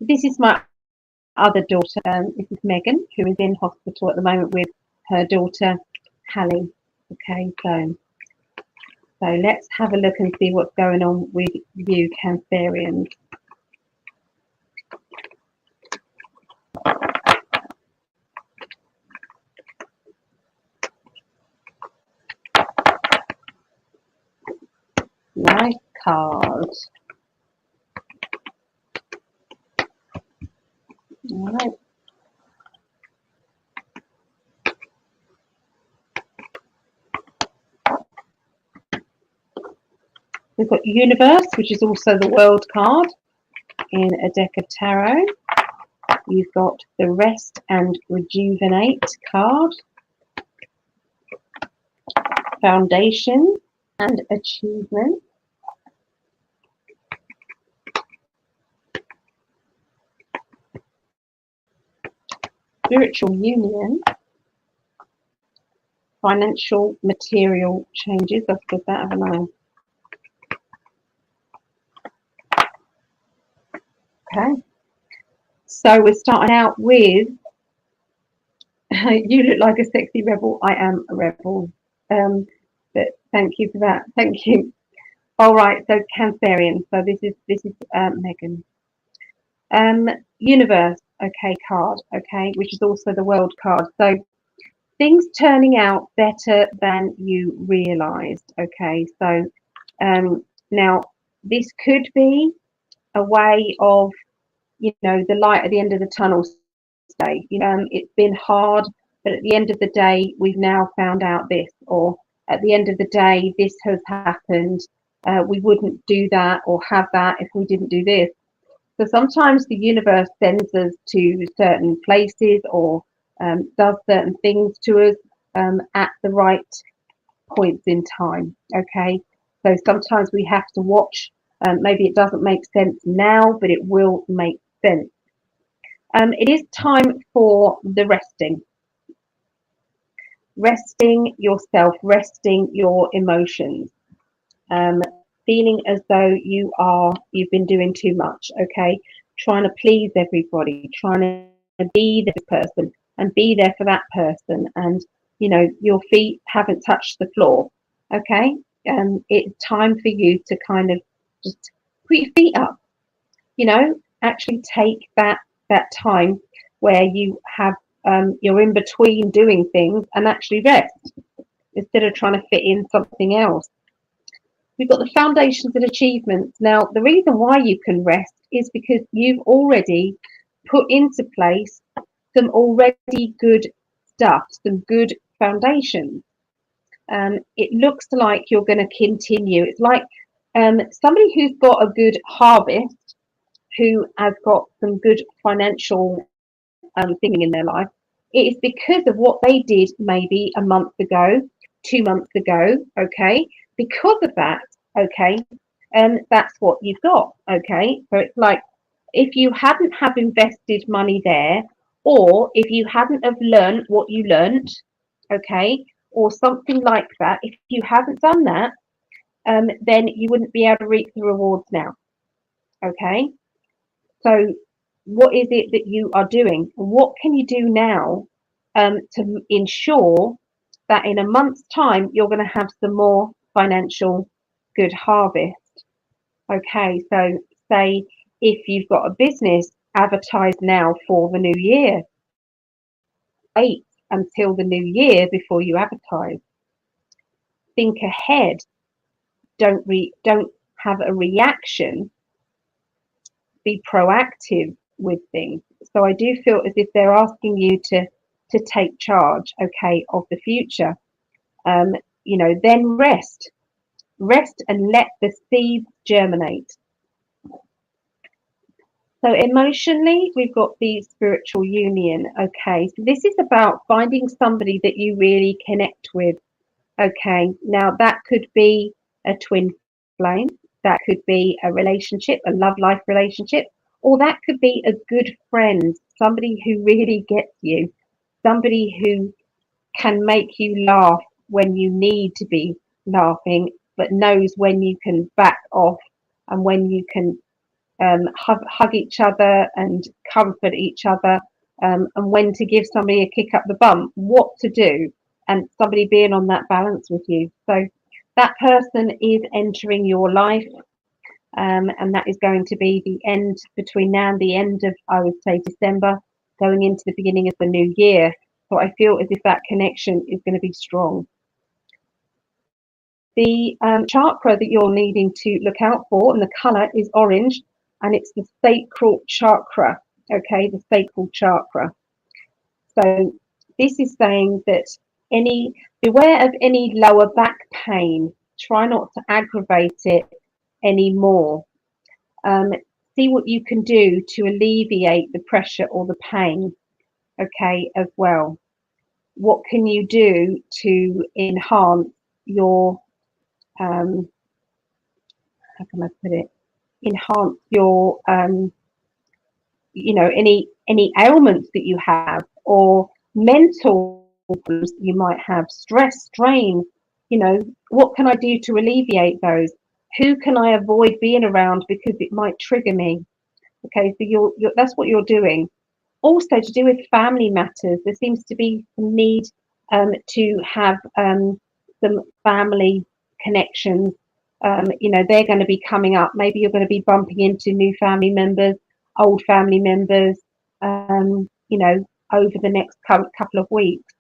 This is my other daughter. This is Megan, who is in hospital at the moment with her daughter, Hallie. Okay, so let's have a look and see what's going on with you, Cancerians. Nice card. All right. We've got Universe, which is also the World card in a deck of tarot. You've got the Rest and Rejuvenate card, Foundation and Achievement, Spiritual Union, Financial Material Changes. I've said that, haven't I? Okay. So we're starting out with, you look like a sexy rebel. I am a rebel. But thank you for that. Thank you. All right. So Cancerian. So this is Megan. Universe. Okay, card. Okay, which is also the World card. So things turning out better than you realised. Okay. So now this could be a way of, you know, the light at the end of the tunnel day. You know, it's been hard, but at the end of the day, we've now found out this, or at the end of the day, this has happened. We wouldn't do that or have that if we didn't do this. So sometimes the universe sends us to certain places or does certain things to us at the right points in time. Okay, so sometimes we have to watch. Maybe it doesn't make sense now, but it will make sense. It is time for the resting yourself, resting your emotions, feeling as though you've been doing too much. Okay, trying to please everybody, trying to be this person and be there for that person, and you know your feet haven't touched the floor. Okay, it's time for you to kind of just put your feet up. You know, actually take that time where you have you're in between doing things, and actually rest instead of trying to fit in something else. We've got the foundations and achievements. Now, the reason why you can rest is because you've already put into place some already good stuff, some good foundations. It looks like you're going to continue. It's like somebody who's got a good harvest, who has got some good financial thing in their life. It is because of what they did maybe a month ago, 2 months ago, okay? Because of that, okay, that's what you've got, okay? So it's like if you hadn't have invested money there, or if you hadn't have learned what you learned, okay, or something like that, if you haven't done that, then you wouldn't be able to reap the rewards now, okay? So what is it that you are doing? What can you do now to ensure that in a month's time you're going to have some more financial good harvest? Okay, so say if you've got a business, advertise now for the new year. Wait until the new year before you advertise. Think ahead. Don't have a reaction. Be proactive with things. So I do feel as if they're asking you to take charge, okay, of the future. Then rest and let the seeds germinate. So emotionally, we've got the spiritual union. Okay, so this is about finding somebody that you really connect with. Okay, now that could be a twin flame, that could be a relationship, a love life relationship, or that could be a good friend, somebody who really gets you, somebody who can make you laugh when you need to be laughing, but knows when you can back off and when you can hug each other and comfort each other, and when to give somebody a kick up the bum, what to do, and somebody being on that balance with you. So that person is entering your life, and that is going to be the end between now and the end of, I would say, December, going into the beginning of the new year. So I feel as if that connection is going to be strong. The chakra that you're needing to look out for, and the color is orange, and it's the sacral chakra. Okay, the sacral chakra. So this is saying that beware of any lower back pain. Try not to aggravate it anymore. See what you can do to alleviate the pressure or the pain. Okay, as well. What can you do to enhance your how can I put it? Enhance your any ailments that you have, or mental problems you might have, stress, strain. What can I do to alleviate those? Who can I avoid being around because it might trigger me? Okay, so you're that's what you're doing. Also, to do with family matters, there seems to be some need to have some family connections. They're going to be coming up. Maybe you're going to be bumping into new family members, old family members, over the next couple of weeks.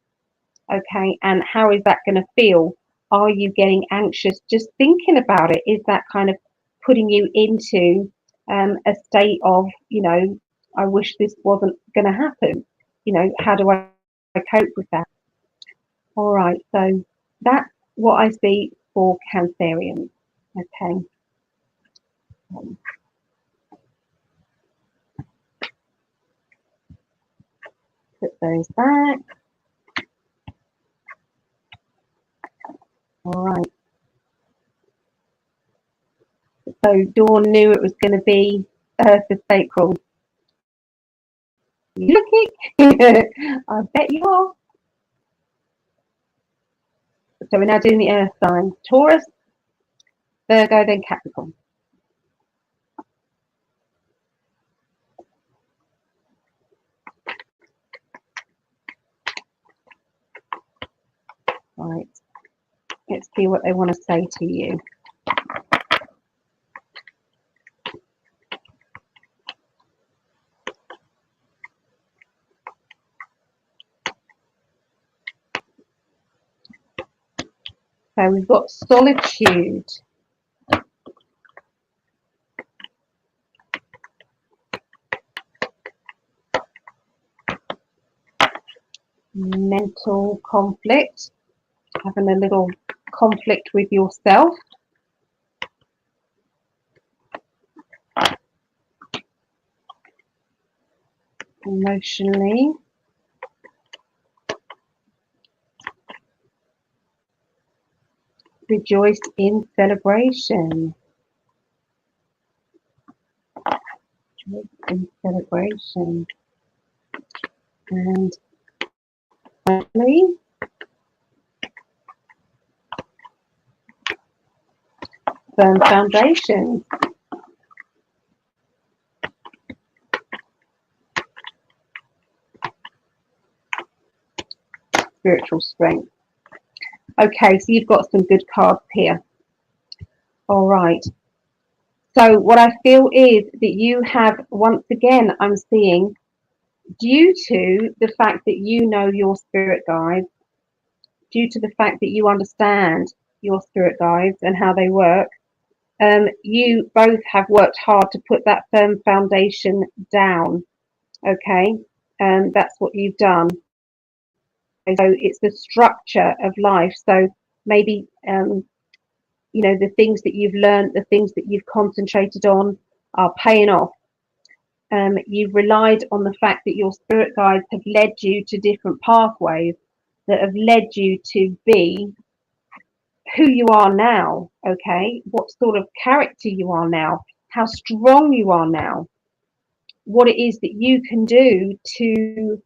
Okay, and how is that going to feel? Are you getting anxious just thinking about it? Is that kind of putting you into a state of, I wish this wasn't going to happen? How do I cope with that? All right, so that's what I see for Cancerians. Okay. Put those back. All right. So Dawn knew it was going to be Earth is sacral. You looking? I bet you are. So we're now doing the Earth signs: Taurus, Virgo, then Capricorn. Right. Let's see what they want to say to you. So we've got solitude. Mental conflict, having a little conflict with yourself. Emotionally. Rejoice in celebration. Rejoice in celebration. And finally, firm foundations. Spiritual strength. Okay, so you've got some good cards here. All right. So what I feel is that you have, once again, I'm seeing, due to the fact that you know your spirit guides, due to the fact that you understand your spirit guides and how they work, you both have worked hard to put that firm foundation down. Okay, that's what you've done. So it's the structure of life. So maybe you know, the things that you've learned, the things that you've concentrated on are paying off. You've relied on the fact that your spirit guides have led you to different pathways that have led you to be who you are now. Okay, what sort of character you are now, how strong you are now, what it is that you can do to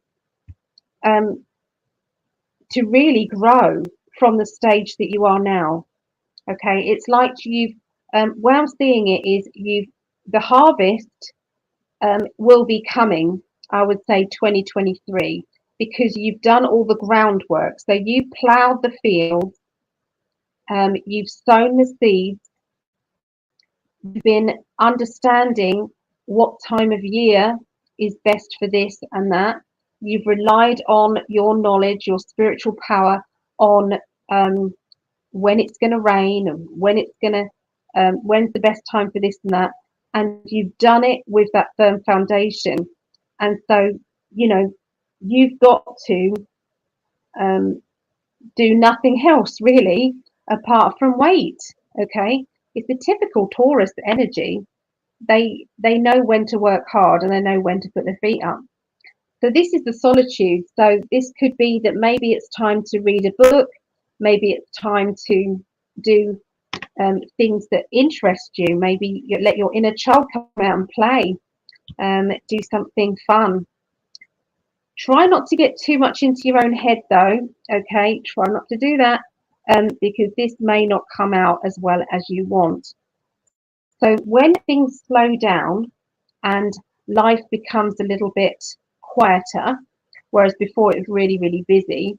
really grow from the stage that you are now. Okay, it's like you've where I'm seeing it is the harvest will be coming, I would say 2023, because you've done all the groundwork. So you've ploughed the fields, you've sown the seeds, you've been understanding what time of year is best for this and that. You've relied on your knowledge, your spiritual power, on when it's going to rain and when it's going to when's the best time for this and that, and you've done it with that firm foundation. And so, you know, you've got to do nothing else really apart from wait. Okay, it's the typical Taurus energy. They know when to work hard and they know when to put their feet up. So this is the solitude. So this could be that maybe it's time to read a book, maybe it's time to do things that interest you. Maybe you let your inner child come out and play, do something fun. Try not to get too much into your own head though. Okay, try not to do that, because this may not come out as well as you want. So when things slow down and life becomes a little bit quieter, whereas before it was really, really busy,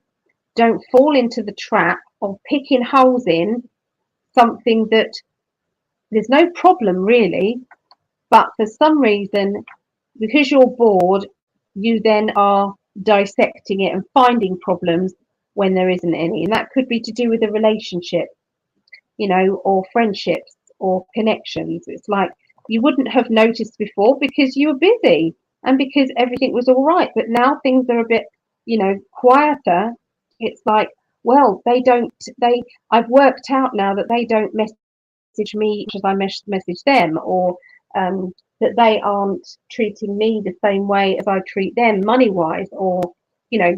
don't fall into the trap of picking holes in something that there's no problem really, but for some reason, because you're bored, you then are dissecting it and finding problems when there isn't any. And that could be to do with a relationship, you know, or friendships or connections. It's like you wouldn't have noticed before because you were busy and because everything was all right. But now things are a bit, you know, quieter. It's like, well, I've worked out now that they don't message me as I message them, or that they aren't treating me the same way as I treat them money wise, or, you know,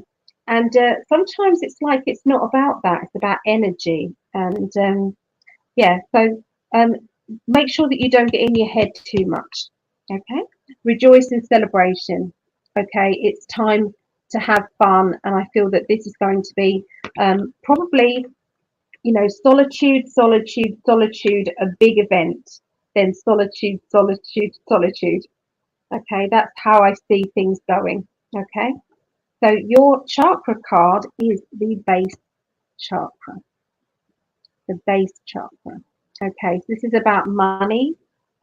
and sometimes it's like it's not about that, it's about energy. And yeah, so make sure that you don't get in your head too much. Okay, rejoice in celebration. Okay, it's time to have fun, and I feel that this is going to be probably, you know, solitude, solitude, solitude, a big event, then solitude, solitude, solitude. Okay, that's how I see things going. Okay, so your chakra card is the base chakra, the base chakra. Okay, so this is about money,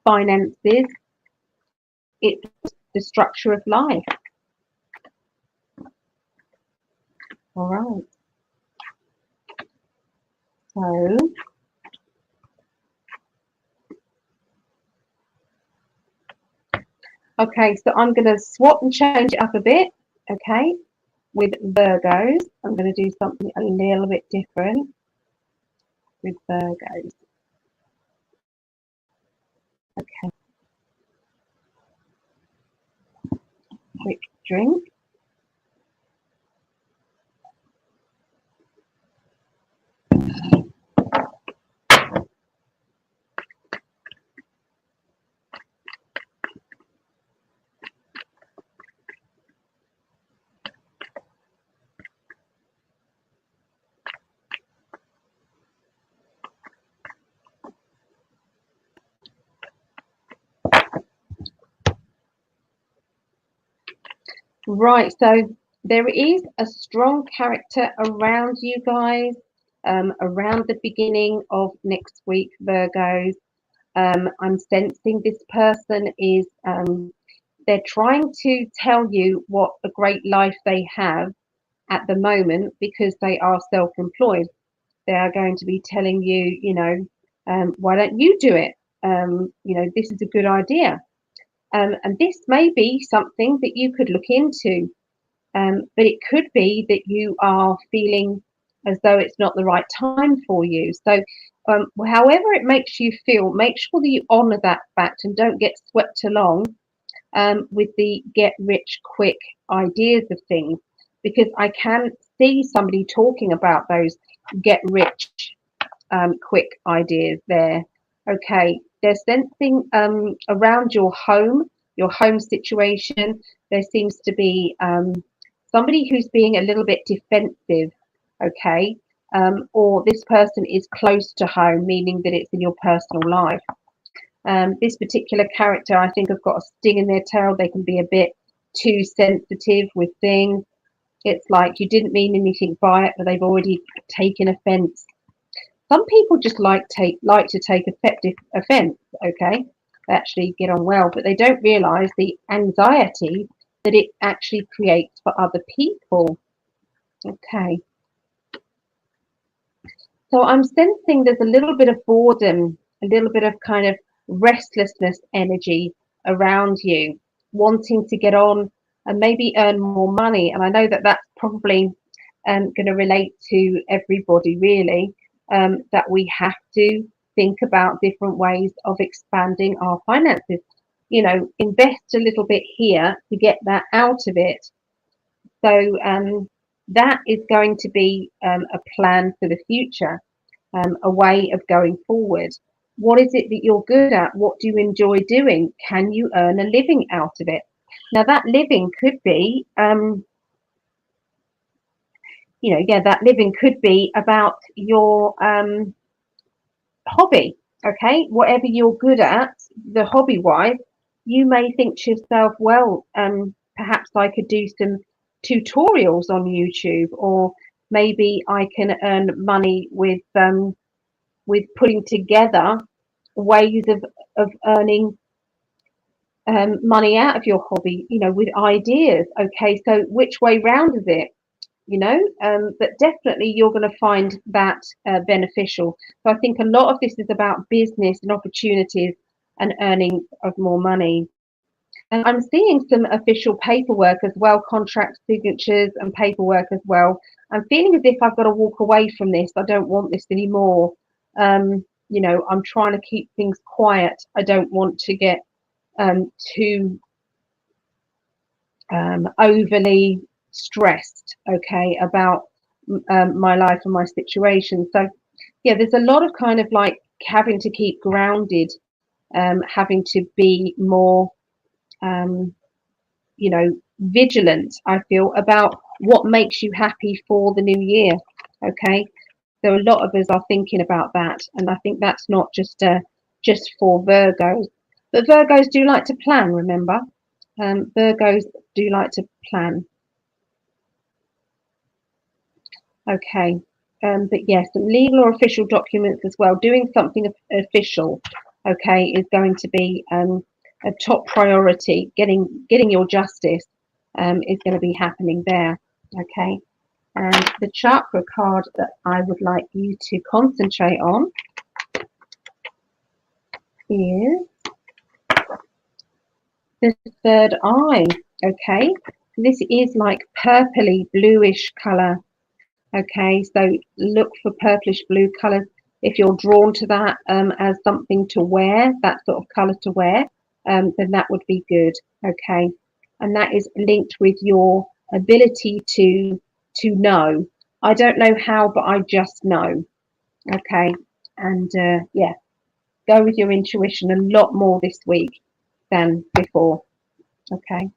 finances, it's the structure of life. All right. So, okay, so I'm going to swap and change it up a bit, okay, with Virgos. I'm going to do something a little bit different with Virgos. Okay, quick drink. Right, so there is a strong character around you guys, around the beginning of next week, Virgos. I'm sensing this person is, they're trying to tell you what a great life they have at the moment because they are self-employed. They are going to be telling you, why don't you do it? This is a good idea. And this may be something that you could look into. But it could be that you are feeling as though it's not the right time for you. So, however it makes you feel, make sure that you honour that fact and don't get swept along with the get rich quick ideas of things, because I can see somebody talking about those get rich quick ideas there. Okay, they're sensing around your home situation. There seems to be somebody who's being a little bit defensive, okay, or this person is close to home, meaning that it's in your personal life. This particular character, I think, have got a sting in their tail. They can be a bit too sensitive with things. It's like you didn't mean anything by it, but they've already taken offence. Some people just like to take effective offence, okay, they actually get on well, but they don't realise the anxiety that it actually creates for other people. Okay. So I'm sensing there's a little bit of boredom, a little bit of kind of restlessness energy around you, wanting to get on and maybe earn more money. And I know that that's probably going to relate to everybody, really, that we have to think about different ways of expanding our finances. Invest a little bit here to get that out of it. So that is going to be a plan for the future, a way of going forward. What is it that you're good at? What do you enjoy doing? Can you earn a living out of it? Now, that living could be, that living could be about your hobby, okay? Whatever you're good at, the hobby wise, you may think to yourself, well, perhaps I could do some tutorials on YouTube, or maybe I can earn money with putting together ways of earning money out of your hobby, with ideas. Okay, so which way round is it? But definitely you're going to find that beneficial. So I think a lot of this is about business and opportunities and earning of more money. And I'm seeing some official paperwork as well, contract signatures and paperwork as well. I'm feeling as if I've got to walk away from this. I don't want this anymore. I'm trying to keep things quiet. I don't want to get too overly stressed, okay, about my life and my situation. So yeah, there's a lot of kind of like having to keep grounded, having to be more vigilant, I feel, about what makes you happy for the new year. Okay, so a lot of us are thinking about that, and I think that's not just for Virgos, but Virgos do like to plan, remember. Virgos do like to plan. Okay. But yes, legal or official documents as well. Doing something official, okay, is going to be a top priority. Getting your justice is going to be happening there. Okay. And the chakra card that I would like you to concentrate on is the third eye. Okay, this is like purpley bluish color. Okay, so look for purplish blue colors if you're drawn to that as something to wear, that sort of color to wear, then that would be good. Okay, and that is linked with your ability to know. I don't know how, but I just know. Okay, and yeah, go with your intuition a lot more this week than before. Okay,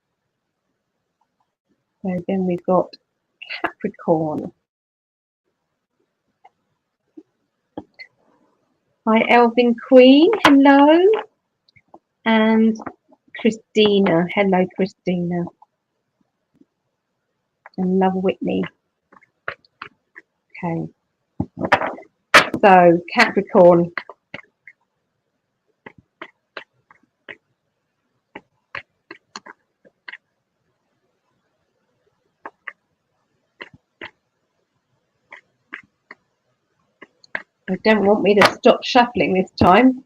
so then we've got Capricorn. Hi, Elvin Queen. Hello. And Christina. Hello, Christina. And Love Whitney. Okay. So, Capricorn. They don't want me to stop shuffling this time.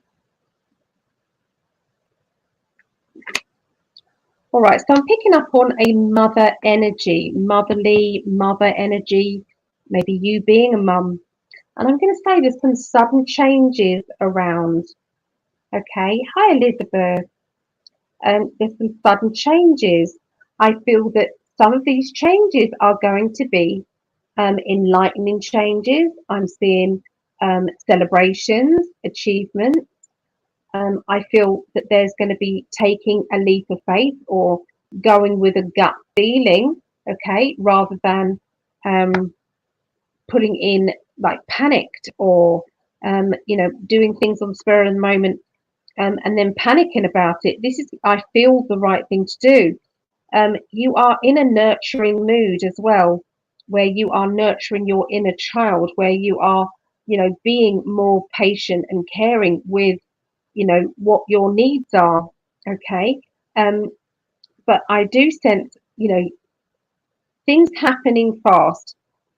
All right, so I'm picking up on a mother energy, motherly, mother energy, maybe you being a mum. And I'm going to say there's some sudden changes around. Okay, hi Elizabeth. There's some sudden changes. I feel that some of these changes are going to be enlightening changes. I'm seeing celebrations, achievements. I feel that there's going to be taking a leap of faith or going with a gut feeling, okay, rather than putting in like panicked or doing things on the spur of the moment and then panicking about it. This is, I feel, the right thing to do. You are in a nurturing mood as well, where you are nurturing your inner child, where you are, being more patient and caring with, what your needs are. Okay. But I do sense, things happening fast.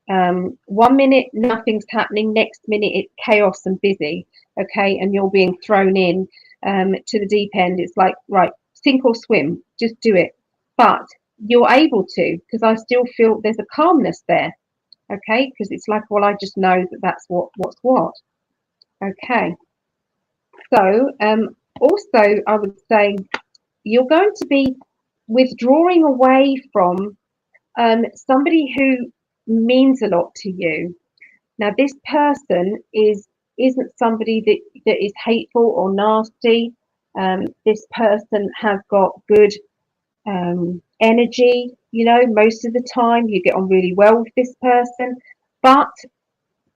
1 minute nothing's happening, next minute it's chaos and busy. Okay, and you're being thrown in to the deep end. It's like, right, sink or swim, just do it. But you're able to, because I still feel there's a calmness there. Okay, because it's like, well, I just know that that's what's what. Okay, so also I would say you're going to be withdrawing away from somebody who means a lot to you. Now, this person isn't somebody that is hateful or nasty. This person has got good energy. Most of the time you get on really well with this person, but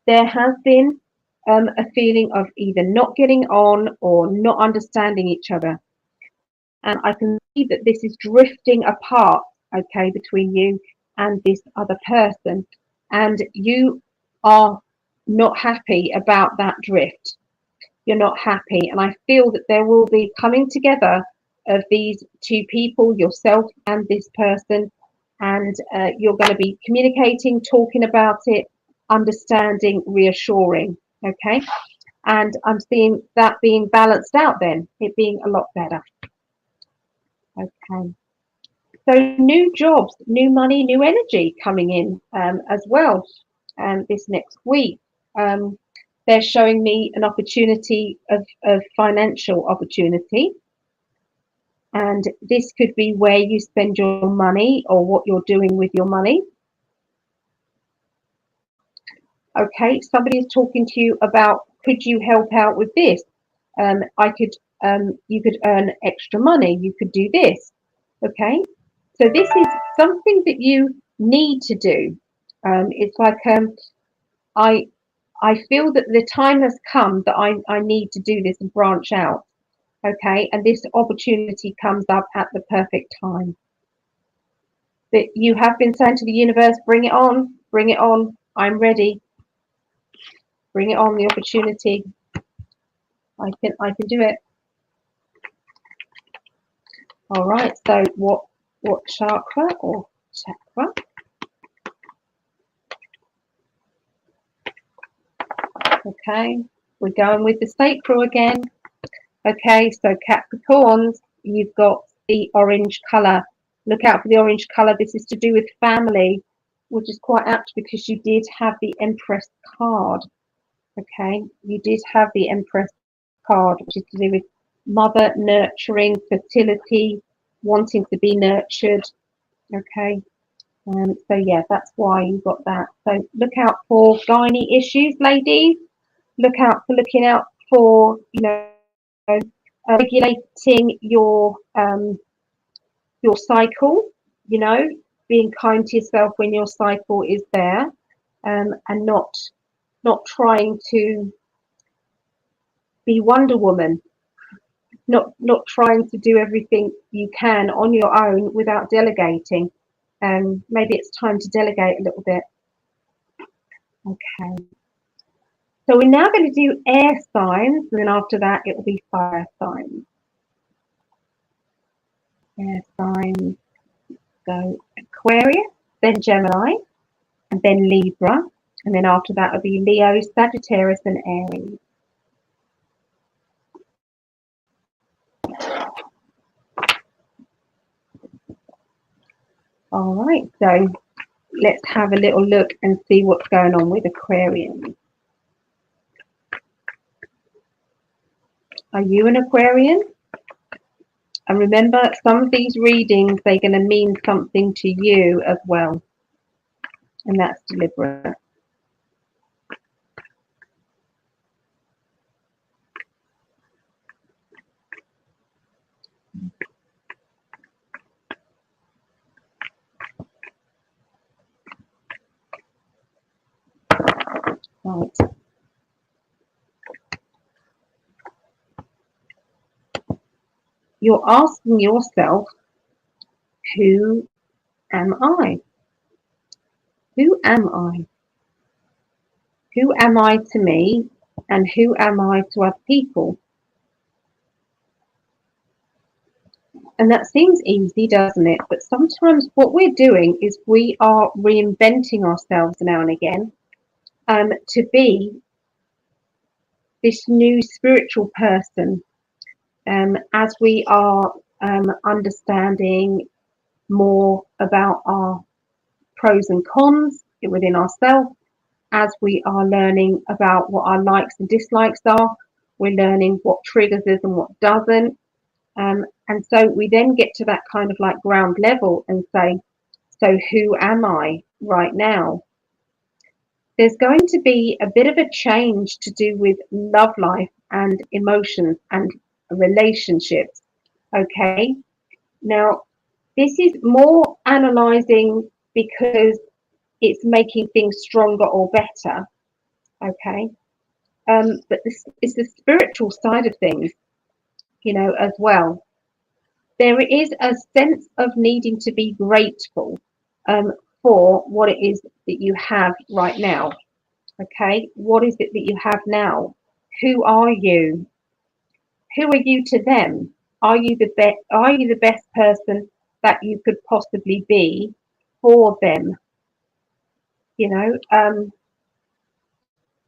there has been a feeling of either not getting on or not understanding each other. And I can see that this is drifting apart, okay, between you and this other person. And you are not happy about that drift. You're not happy. And I feel that there will be coming together of these two people, yourself and this person. And you're going to be communicating, talking about it, understanding, reassuring. Okay. And I'm seeing that being balanced out then, it being a lot better. Okay. So new jobs, new money, new energy coming in as well this next week. They're showing me an opportunity of financial opportunity. And this could be where you spend your money or what you're doing with your money. Okay, somebody is talking to you about, could you help out with this? You could earn extra money. You could do this. Okay, so this is something that you need to do. It's like I feel that the time has come that I need to do this and branch out. Okay, and this opportunity comes up at the perfect time. That you have been saying to the universe, bring it on, bring it on. I'm ready. Bring it on, the opportunity. I can do it. All right. So what chakra or chakra? Okay, we're going with the sacral again. Okay, so Capricorns, you've got the orange colour. Look out for the orange colour. This is to do with family, which is quite apt because you did have the Empress card. Okay, you did have the Empress card, which is to do with mother, nurturing, fertility, wanting to be nurtured. Okay, so yeah, that's why you got that. So look out for gynae issues, ladies. Look out for looking out for, you know, regulating your cycle. You know, being kind to yourself when your cycle is there, and not trying to be Wonder Woman. Not trying to do everything you can on your own without delegating. Maybe it's time to delegate a little bit. Okay. So we're now going to do air signs, and then after that it will be fire signs. Air signs. So Aquarius, then Gemini, and then Libra, and then after that will be Leo, Sagittarius, and Aries. All right, so let's have a little look and see what's going on with Aquarians. Are you an Aquarian? And remember, some of these readings, they're going to mean something to you as well. And that's deliberate. Right. You're asking yourself, who am I? Who am I? Who am I to me, and who am I to other people? And that seems easy, doesn't it? But sometimes what we're doing is we are reinventing ourselves now and again, to be this new spiritual person, as we are understanding more about our pros and cons within ourselves, as we are learning about what our likes and dislikes are. We're learning what triggers us and what doesn't. And so we then get to that kind of like ground level and say, so who am I right now? There's going to be a bit of a change to do with love life and emotions and relationships. Okay. Now, this is more analyzing because it's making things stronger or better. Okay. But this is the spiritual side of things, you know, as well. There is a sense of needing to be grateful for what it is that you have right now. Okay, what is it that you have now? Who are you? Who are you to them? Are you the best? Are you the best person that you could possibly be for them? You know,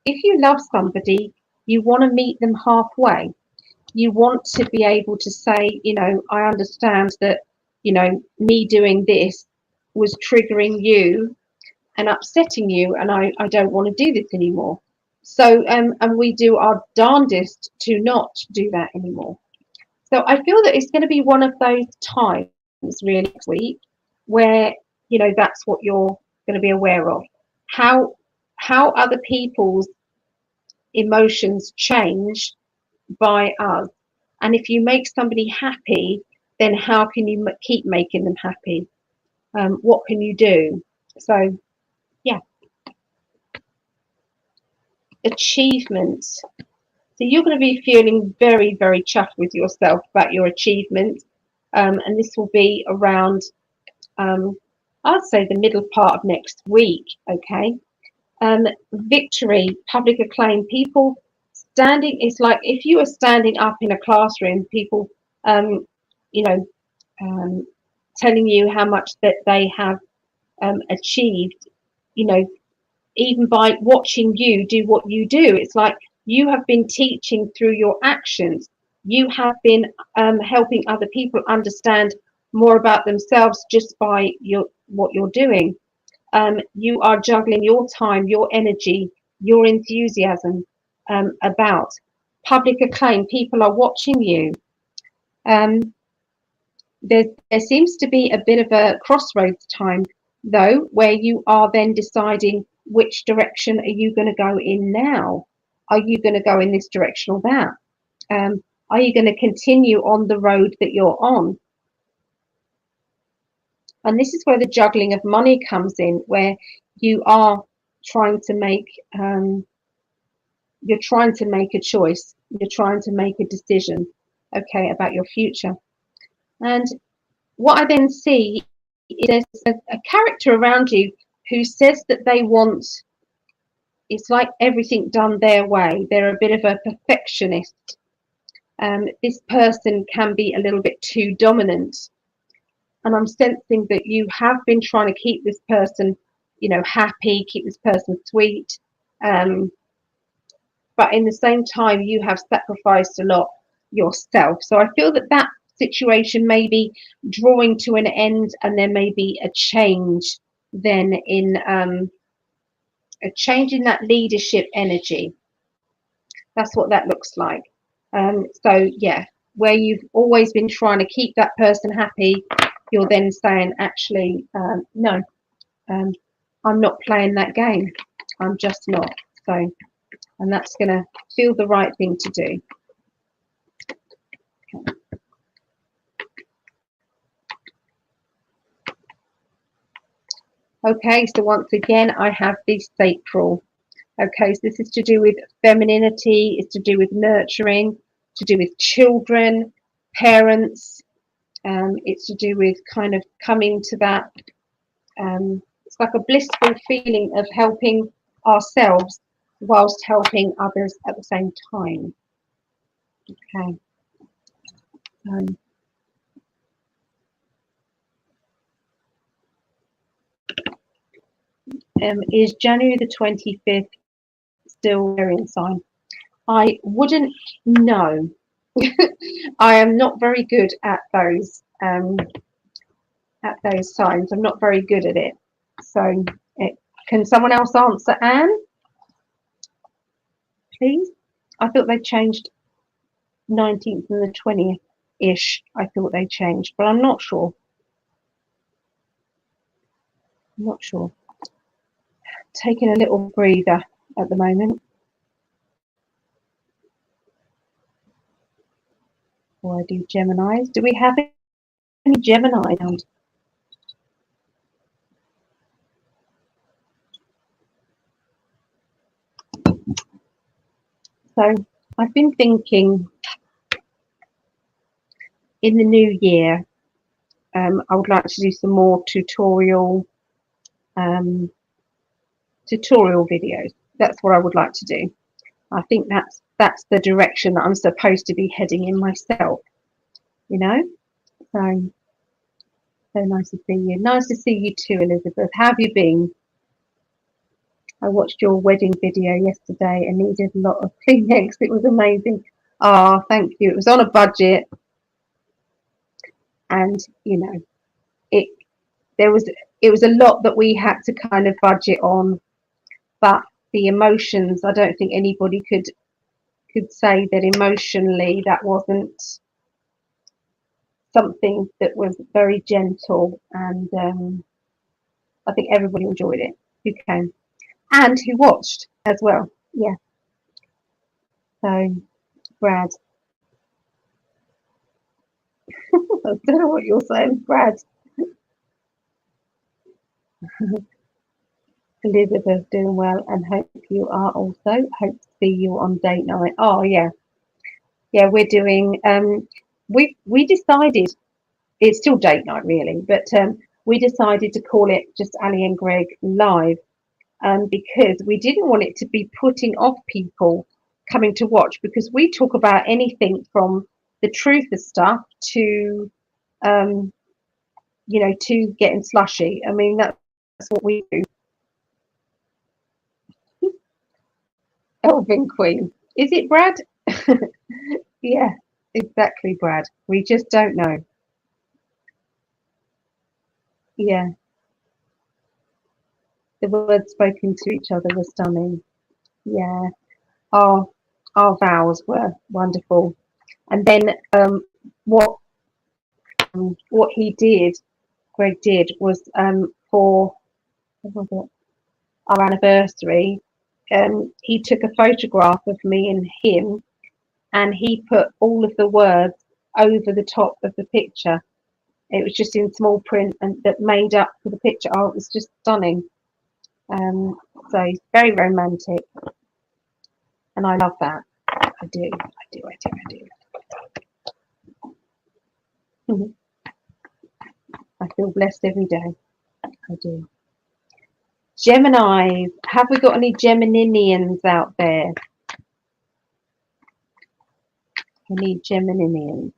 if you love somebody, you want to meet them halfway. You want to be able to say, you know, I understand that, you know, me doing this was triggering you and upsetting you, and I don't want to do this anymore. So, and we do our darndest to not do that anymore. So I feel that it's going to be one of those times really next week where, you know, that's what you're going to be aware of. How other people's emotions change by us. And if you make somebody happy, then how can you keep making them happy? What can you do? So, yeah. Achievements. So you're going to be feeling very, very chuffed with yourself about your achievements. And this will be around, I'd say, the middle part of next week. Okay. Victory, public acclaim, people standing. It's like if you were standing up in a classroom, people, you know, telling you how much that they have achieved, you know, even by watching you do what you do. It's like you have been teaching through your actions. You have been helping other people understand more about themselves just by what you're doing. You are juggling your time, your energy, your enthusiasm about public acclaim. People are watching you. There seems to be a bit of a crossroads time, though, where you are then deciding which direction are you going to go in now. Are you going to go in this direction or that? Are you going to continue on the road that you're on? And this is where the juggling of money comes in, where you are trying to make you're trying to make a choice. You're trying to make a decision, okay, about your future. And what I then see is there's a character around you who says that they want, it's like everything done their way. They're a bit of a perfectionist. This person can be a little bit too dominant. And I'm sensing that you have been trying to keep this person, happy, keep this person sweet. But in the same time, you have sacrificed a lot yourself. So I feel that situation may be drawing to an end, and there may be a change then in a change in that leadership energy. That's what that looks like. So yeah, where you've always been trying to keep that person happy, you're then saying, actually, no, I'm not playing that game. I'm just not. So, and that's going to feel the right thing to do. Okay, so once again, I have the sacral. Okay, so this is to do with femininity, it's to do with nurturing, to do with children, parents. It's to do with kind of coming to that. It's like a blissful feeling of helping ourselves whilst helping others at the same time. Okay. Is January the 25th still Aquarian sign? I wouldn't know. I am not very good at those signs. I'm not very good at it. So can someone else answer, Anne? Please? I thought they changed 19th and the 20th-ish. I thought they changed, but I'm not sure. I'm not sure. Taking a little breather at the moment. Or I do Geminis. Do we have any Gemini around? So I've been thinking in the new year, I would like to do some more tutorial videos. That's what I would like to do. I think that's the direction that I'm supposed to be heading in myself, So nice to see you. Nice to see you too, Elizabeth. How have you been? I watched your wedding video yesterday and needed a lot of Kleenex. It was amazing. Oh, thank you. It was on a budget, and it was a lot that we had to kind of budget on, but the emotions, I don't think anybody could say that emotionally that wasn't something that was very gentle, and I think everybody enjoyed it who came and who watched as well. Yeah. So, Brad. I don't know what you're saying, Brad. Elizabeth, doing well, and hope you are also. Hope to see you on date night. Oh yeah, we're doing. We decided it's still date night really, but we decided to call it just Ali and Greg live, because we didn't want it to be putting off people coming to watch, because we talk about anything from the truth of stuff to to getting slushy. I mean, that's what we do. Kelvin Queen. Is it Brad? Yeah, exactly, Brad. We just don't know. Yeah, the words spoken to each other were stunning. Yeah, our vows were wonderful. And then what what Greg did was for our anniversary. He took a photograph of me and him, and he put all of the words over the top of the picture. It was just in small print and that made up for the picture. Oh, it was just stunning. So it's very romantic, and I love that. I do. I feel blessed every day. I do. Geminis. Have we got any Geminians out there? Any Geminians?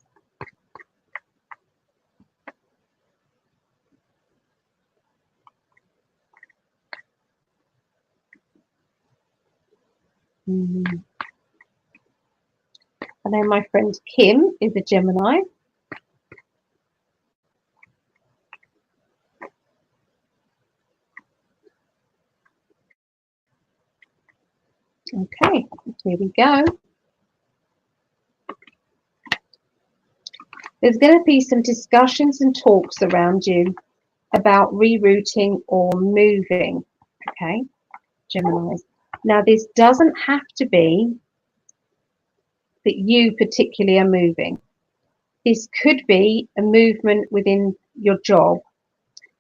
I know my friend Kim is a Gemini. Okay, here we go. There's going to be some discussions and talks around you about rerouting or moving. Okay, Geminis. Now, this doesn't have to be that you particularly are moving. This could be a movement within your job.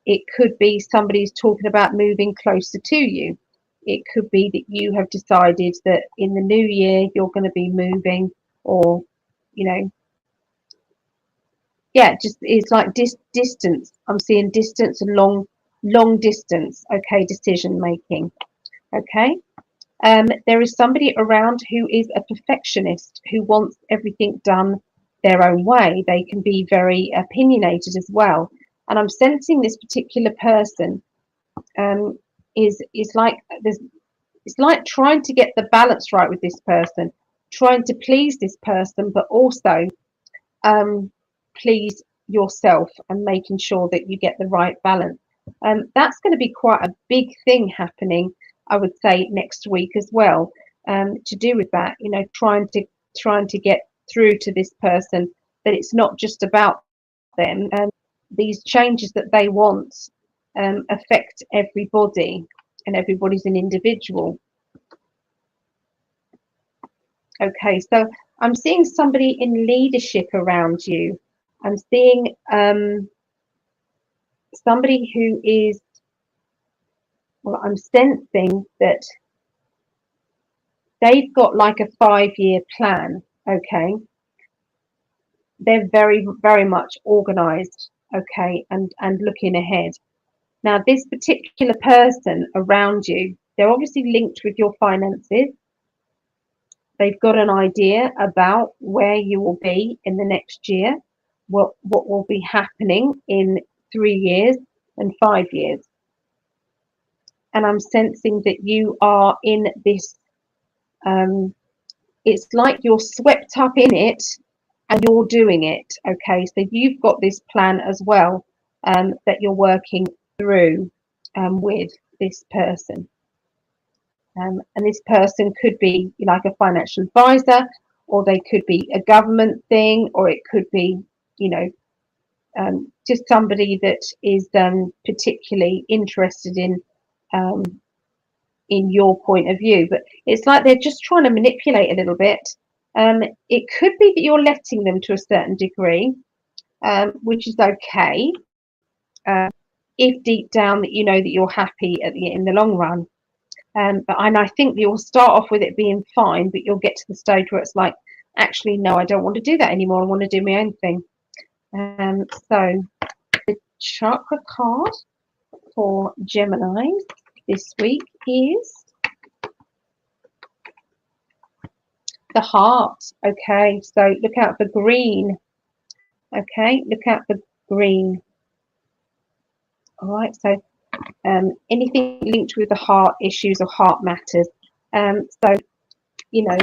It could be somebody's talking about moving closer to you. It could be that you have decided that in the new year you're going to be moving, or, you know, yeah, just it's like distance. I'm seeing distance and long distance. Okay, decision making. Okay. There is somebody around who is a perfectionist, who wants everything done their own way. They can be very opinionated as well. And I'm sensing this particular person is like there's it's like trying to get the balance right with this person, trying to please this person, but also please yourself and making sure that you get the right balance. That's going to be quite a big thing happening, I would say, next week as well, to do with that. You know, trying to get through to this person that it's not just about them. These changes that they want affect everybody, and everybody's an individual. Okay, so I'm seeing somebody in leadership around you. I'm seeing somebody who is, well, I'm sensing that they've got like a 5-year plan. Okay, they're very much organized. Okay, and looking ahead. Now, this particular person around you, they're obviously linked with your finances. They've got an idea about where you will be in the next year, what will be happening in 3 years and 5 years. And I'm sensing that you are in this, it's like you're swept up in it and you're doing it. Okay, so you've got this plan as well, that you're working through with this person. And this person could be like a financial advisor, or they could be a government thing, or it could be, you know, just somebody that is particularly interested in your point of view. But it's like they're just trying to manipulate a little bit. It could be that you're letting them to a certain degree, which is okay, if deep down that you know that you're happy in the long run. And I think you'll start off with it being fine, but you'll get to the stage where it's like, actually, no, I don't want to do that anymore. I want to do my own thing. So the chakra card for Gemini this week is the heart. Okay, so look out for green. Okay, look out for green. All right, so anything linked with the heart issues or heart matters. So you know,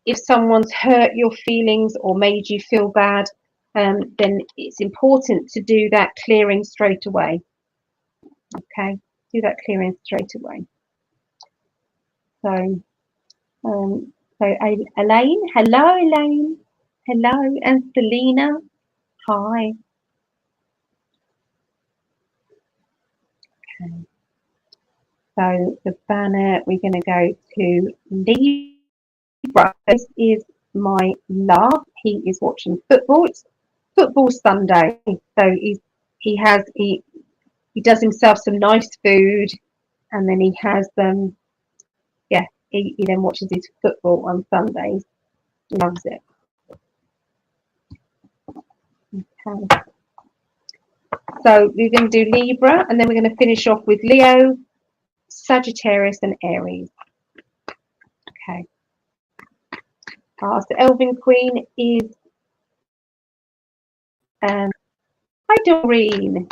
if someone's hurt your feelings or made you feel bad, then it's important to do that clearing straight away. Okay, do that clearing straight away. So, Elaine, hello, Elaine, hello, and Selena, hi. Okay. So the banner, we're going to go to Libra. This is my love. He is watching football. It's football Sunday, so he does himself some nice food, and then he has he then watches his football on Sundays. Loves it. Okay. So we're going to do Libra, and then we're going to finish off with Leo, Sagittarius, and Aries. Okay. So Elven Queen is hi Doreen.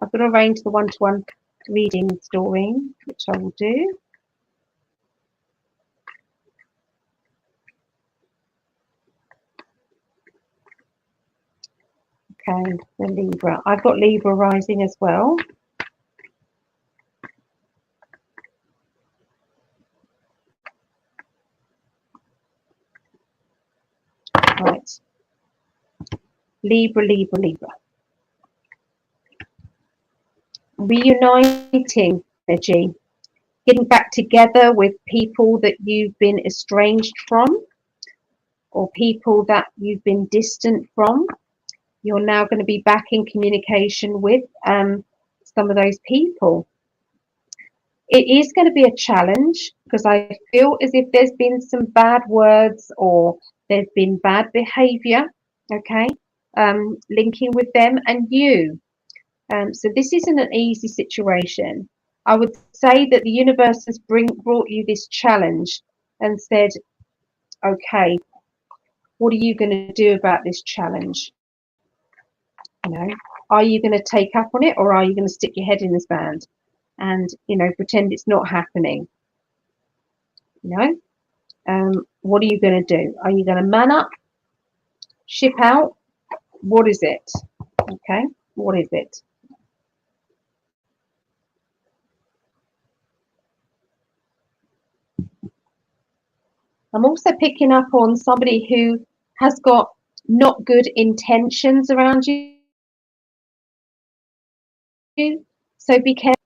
I've got to arrange the one-to-one readings, Doreen, which I will do. Okay, the Libra. I've got Libra rising as well. Right. Libra, Libra, Libra. Reuniting energy. Getting back together with people that you've been estranged from, or people that you've been distant from. You're now going to be back in communication with some of those people. It is going to be a challenge because I feel as if there's been some bad words or there's been bad behavior, okay, linking with them and you. So this isn't an easy situation. I would say that the universe has brought you this challenge and said, okay, what are you going to do about this challenge? You know, are you going to take up on it, or are you going to stick your head in the sand and, you know, pretend it's not happening? You know, what are you going to do? Are you going to man up, ship out? What is it? Okay, what is it? I'm also picking up on somebody who has got not good intentions around you. So be careful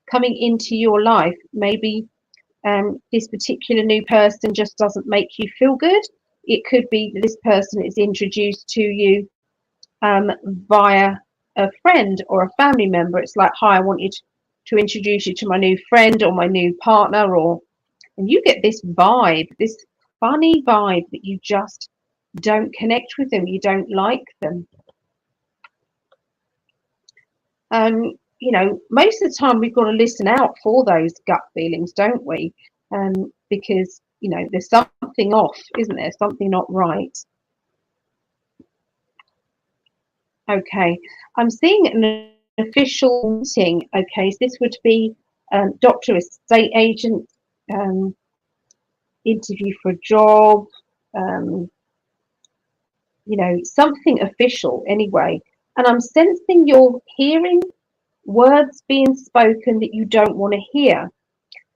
coming into your life. Maybe this particular new person just doesn't make you feel good. It could be that this person is introduced to you via a friend or a family member. It's like, hi, I wanted to introduce you to my new friend or my new partner, and you get this vibe, this funny vibe that you just don't connect with them, you don't like them. You know, most of the time we've got to listen out for those gut feelings, don't we? Because, you know, there's something off, isn't there? Something not right. Okay, I'm seeing an official meeting. Okay, so this would be doctor, estate agent, interview for a job, you know, something official anyway. And I'm sensing you're hearing words being spoken that you don't want to hear.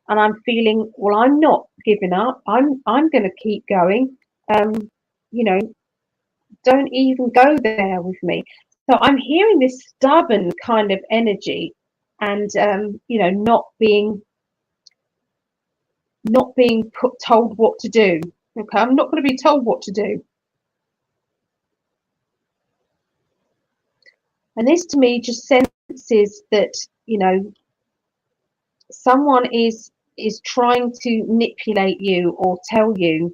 And I'm feeling, well, I'm not giving up. I'm going to keep going. You know, don't even go there with me. So I'm hearing this stubborn kind of energy, and you know, not being told what to do. Okay, I'm not going to be told what to do. And this to me just senses that, you know, someone is trying to manipulate you or tell you,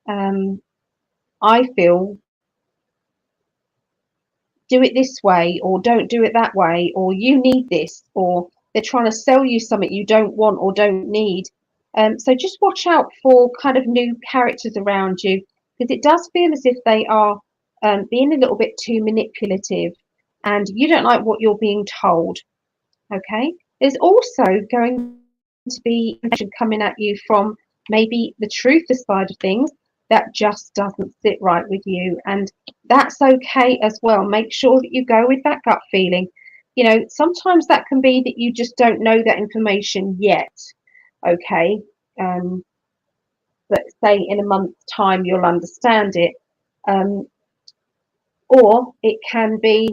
I feel, do it this way, or don't do it that way, or you need this, or they're trying to sell you something you don't want or don't need. So just watch out for kind of new characters around you, because it does feel as if they are being a little bit too manipulative, and you don't like what you're being told. Okay, there's also going to be information coming at you from maybe the truther side of things that just doesn't sit right with you, and that's okay as well. Make sure that you go with that gut feeling. You know, sometimes that can be that you just don't know that information yet. Okay, but say in a month's time you'll understand it, or it can be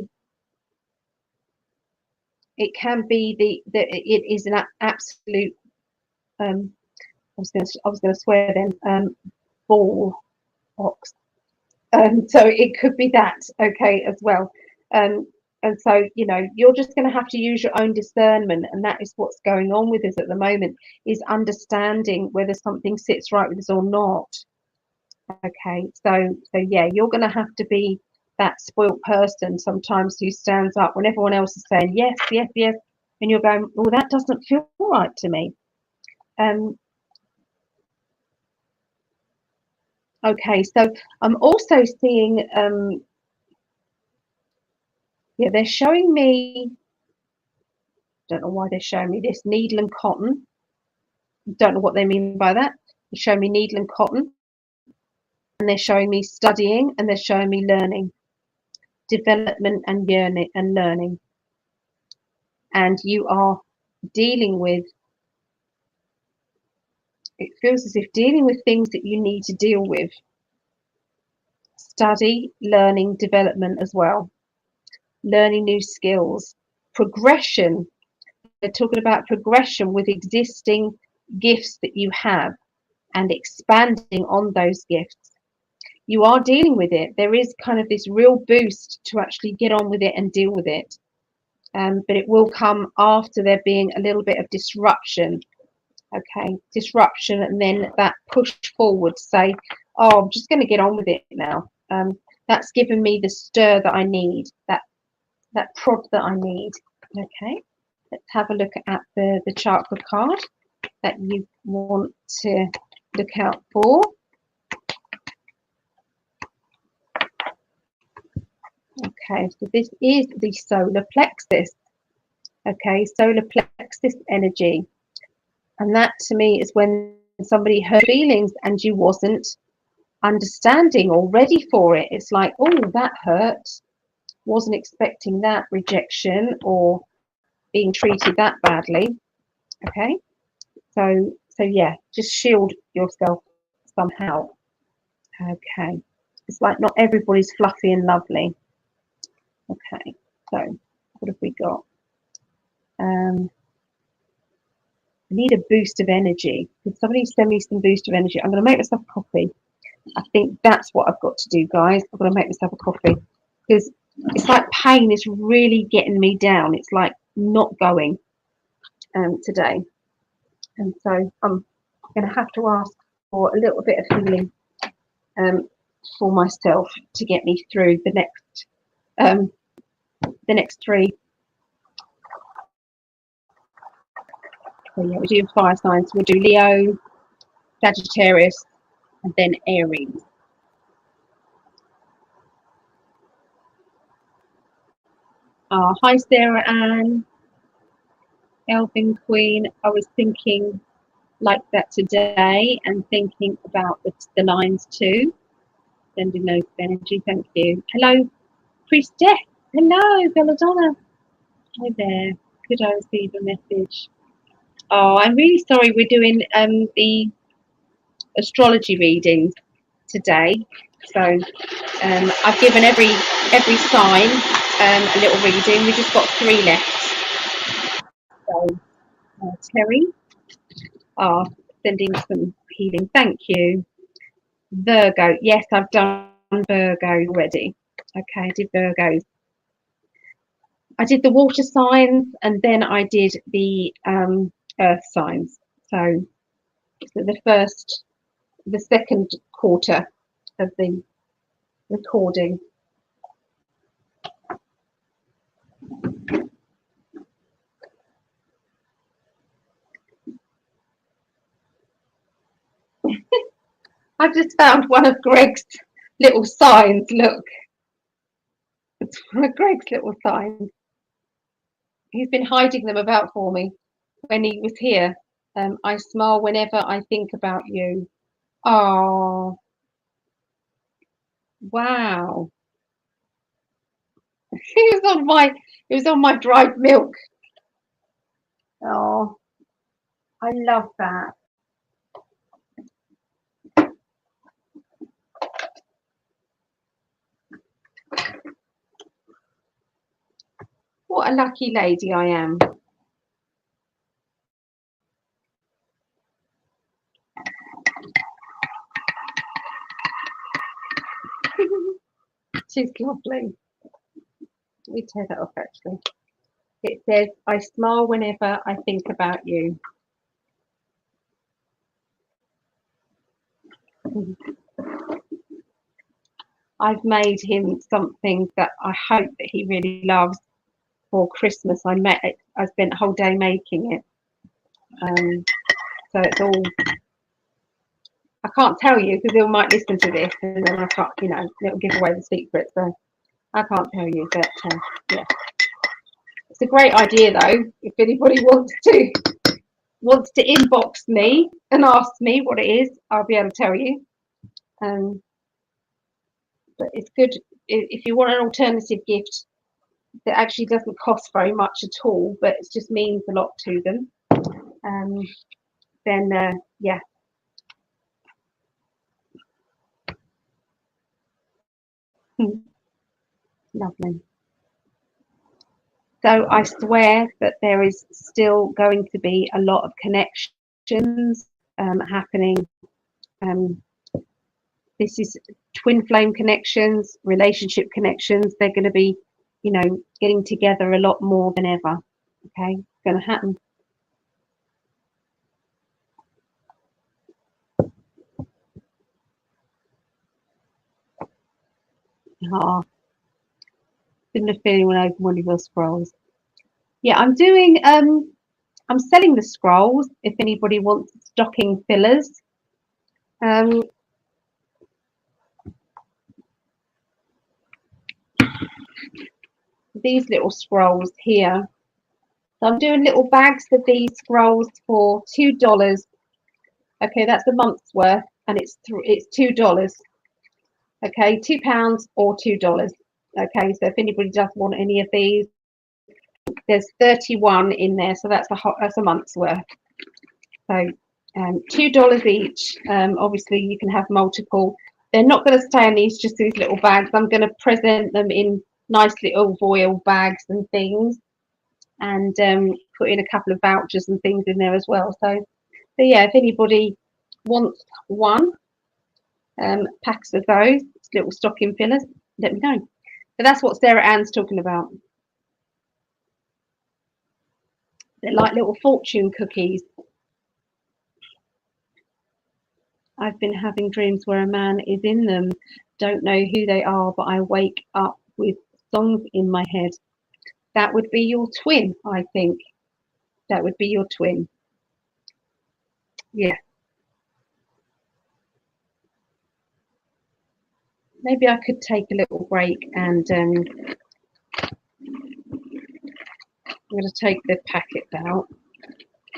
it is an absolute I was going to swear then, ball box. So it could be that, okay, as well. And so, you know, you're just going to have to use your own discernment, and that is what's going on with us at the moment, is understanding whether something sits right with us or not. Okay, so yeah, you're going to have to be that spoilt person sometimes who stands up when everyone else is saying yes, yes, yes, and you're going, well, that doesn't feel right to me. Okay, so I'm also seeing, yeah, they're showing me, don't know why they're showing me this, needle and cotton. Don't know what they mean by that. They're showing me needle and cotton, and they're showing me studying, and they're showing me learning, development and yearning and learning. And you are dealing with, it feels as if dealing with things that you need to deal with. Study, learning, development as well. Learning new skills, progression. They're talking about progression with existing gifts that you have and expanding on those gifts. You are dealing with it. There is kind of this real boost to actually get on with it and deal with it. But it will come after there being a little bit of disruption. Okay, disruption, and then that push forward, say, oh, I'm just going to get on with it now. That's given me the stir that I need, that prod that I need. Okay, let's have a look at the chakra card that you want to look out for. Okay, so this is the solar plexus. Okay, solar plexus energy. And that to me is when somebody hurt feelings and you wasn't understanding or ready for it. It's like, oh, that hurt. Wasn't expecting that rejection or being treated that badly. Okay, so yeah, just shield yourself somehow. Okay, it's like not everybody's fluffy and lovely. Okay, so what have we got? I need a boost of energy. Could somebody send me some boost of energy? I'm going to make myself a coffee. I think that's what I've got to do, guys. I've got to make myself a coffee because it's like pain is really getting me down. It's like not going today. And so I'm going to have to ask for a little bit of healing for myself to get me through the next three. So yeah, we do fire signs. We'll do Leo, Sagittarius, and then Aries. Hi, Sarah Ann, Elvin Queen. I was thinking like that today and thinking about the lines too. Sending those energy. Thank you. Hello, Priestess. Hello, Belladonna. Hi there. Could I receive a message? Oh, I'm really sorry. We're doing the astrology readings today. So I've given every sign a little reading. We've just got 3 left. So Terry, sending some healing. Thank you. Virgo. Yes, I've done Virgo already. Okay, I did Virgos. I did the water signs and then I did the earth signs. So the second quarter of the recording. I just found one of Greg's little signs. Look, it's one of Greg's little signs. He's been hiding them about for me when he was here. I smile whenever I think about you. Oh, wow. It was on my dried milk. Oh, I love that. What a lucky lady I am. She's lovely. Let me tear that off actually. It says, I smile whenever I think about you. I've made him something that I hope that he really loves for Christmas. I spent a whole day making it. So it's all, I can't tell you because they might listen to this and then I can't, you know, it'll give away the secret. So I can't tell you, but yeah. It's a great idea though. If anybody wants to inbox me and ask me what it is, I'll be able to tell you. But it's good if you want an alternative gift that actually doesn't cost very much at all, but it just means a lot to them. Then yeah. Lovely. So I swear that there is still going to be a lot of connections happening. This is twin flame connections, relationship connections. They're going to be, you know, getting together a lot more than ever. Okay, it's going to happen. Oh, didn't have feeling when I opened one of your scrolls. Yeah, I'm doing. I'm selling the scrolls. If anybody wants stocking fillers. These little scrolls here. So I'm doing little bags of these scrolls for $2. Okay, that's a month's worth, and it's $2. Okay, £2 or $2. Okay, so if anybody does want any of these, there's 31 in there, so that's a month's worth. So $2 each. Obviously, you can have multiple. They're not going to stay in just these little bags. I'm going to present them in nice little foil bags and things, and put in a couple of vouchers and things in there as well. So yeah, if anybody wants one, packs of those little stocking fillers, let me know. But that's what Sarah Ann's talking about. They're like little fortune cookies. I've been having dreams where a man is in them. Don't know who they are, but I wake up with songs in my head. That would be your twin, I think. That would be your twin. Yeah. Maybe I could take a little break and I'm going to take the packet out.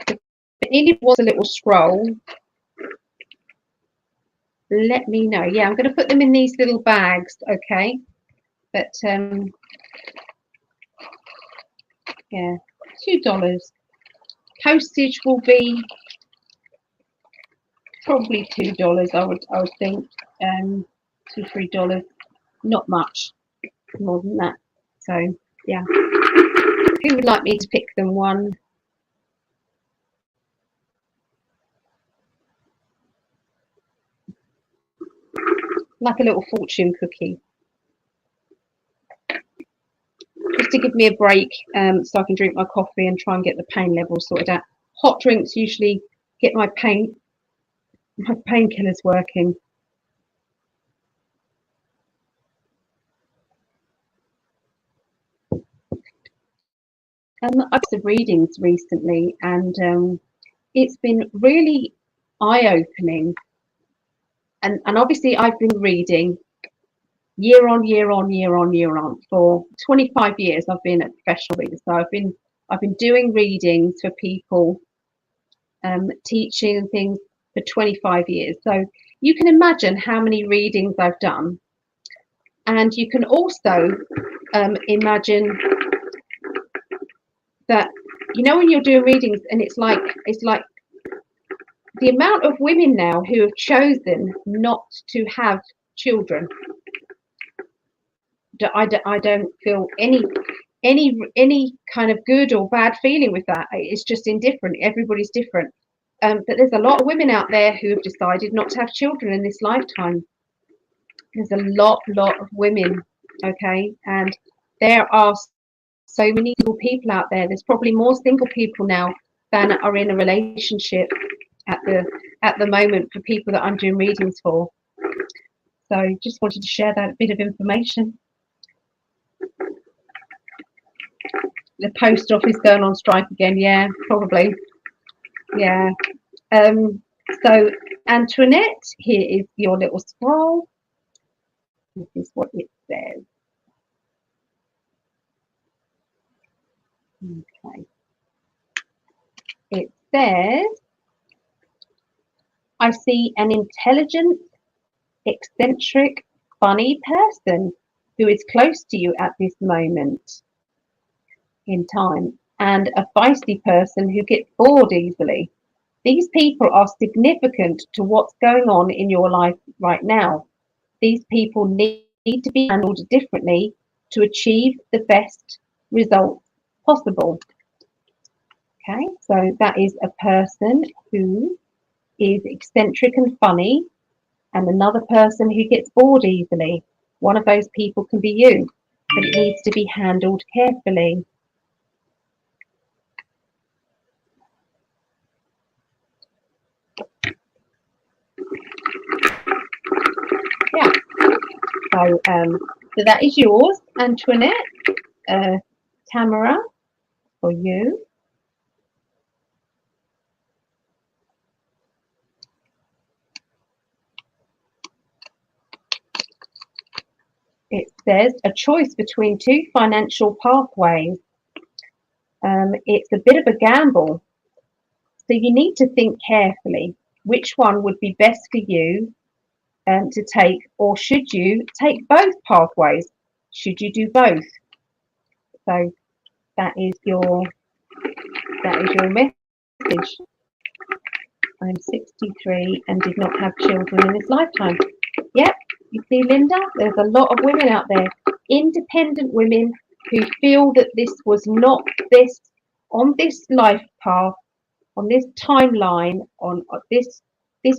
If it was a little scroll, let me know. Yeah, I'm going to put them in these little bags, okay? But yeah, $2. Postage will be probably $2. I would think $2-3, not much more than that. So yeah, who would like me to pick them one? Like a little fortune cookie. Just to give me a break so I can drink my coffee and try and get the pain levels sorted out. Hot drinks usually get my painkillers working. I've done some readings recently and it's been really eye-opening. And obviously I've been reading year on for 25 years. I've been a professional reader, so I've been doing readings for people teaching and things for 25 years. So you can imagine how many readings I've done. And you can also imagine that, you know, when you're doing readings and it's like the amount of women now who have chosen not to have children. I don't feel any kind of good or bad feeling with that. It's just indifferent. Everybody's different. But there's a lot of women out there who have decided not to have children in this lifetime. There's a lot of women, okay? And there are so many single people out there. There's probably more single people now than are in a relationship at the moment for people that I'm doing readings for. So just wanted to share that bit of information. The post office going on strike again. Yeah, probably. Yeah. So Antoinette, here is your little scroll. This is what it says. Okay. It says, I see an intelligent, eccentric, funny person who is close to you at this moment in time, and a feisty person who gets bored easily. These people are significant to what's going on in your life right now. These people need to be handled differently to achieve the best results possible. Okay, so that is a person who is eccentric and funny, and another person who gets bored easily. One of those people can be you, but it needs to be handled carefully. Yeah. So that is yours, Antoinette. Tamara, for you. It says a choice between two financial pathways. It's a bit of a gamble. So you need to think carefully which one would be best for you to take, or should you take both pathways? Should you do both? So that is your message. I'm 63 and did not have children in this lifetime. Yep, you see, Linda, there's a lot of women out there, independent women who feel that this was not this on this life path, on this timeline, on this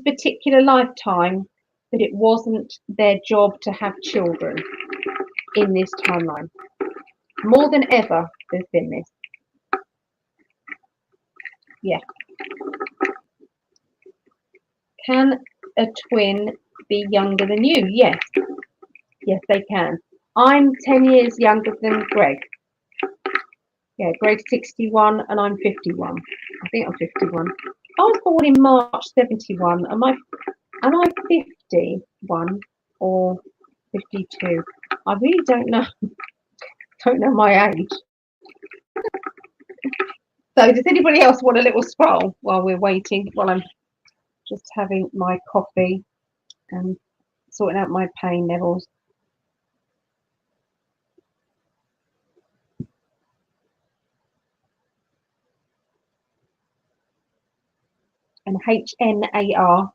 particular lifetime, that it wasn't their job to have children in this timeline. More than ever, there's been this. Yeah. Can a twin be younger than you? Yes. Yes, they can. I'm 10 years younger than Greg. Yeah, Greg's 61 and I'm 51. I think I'm 51. I was born in March 71. Am I 51 or 52? I really don't know. Don't know my age. So does anybody else want a little scroll while we're waiting? While I'm just having my coffee and sorting out my pain levels. And HNAR.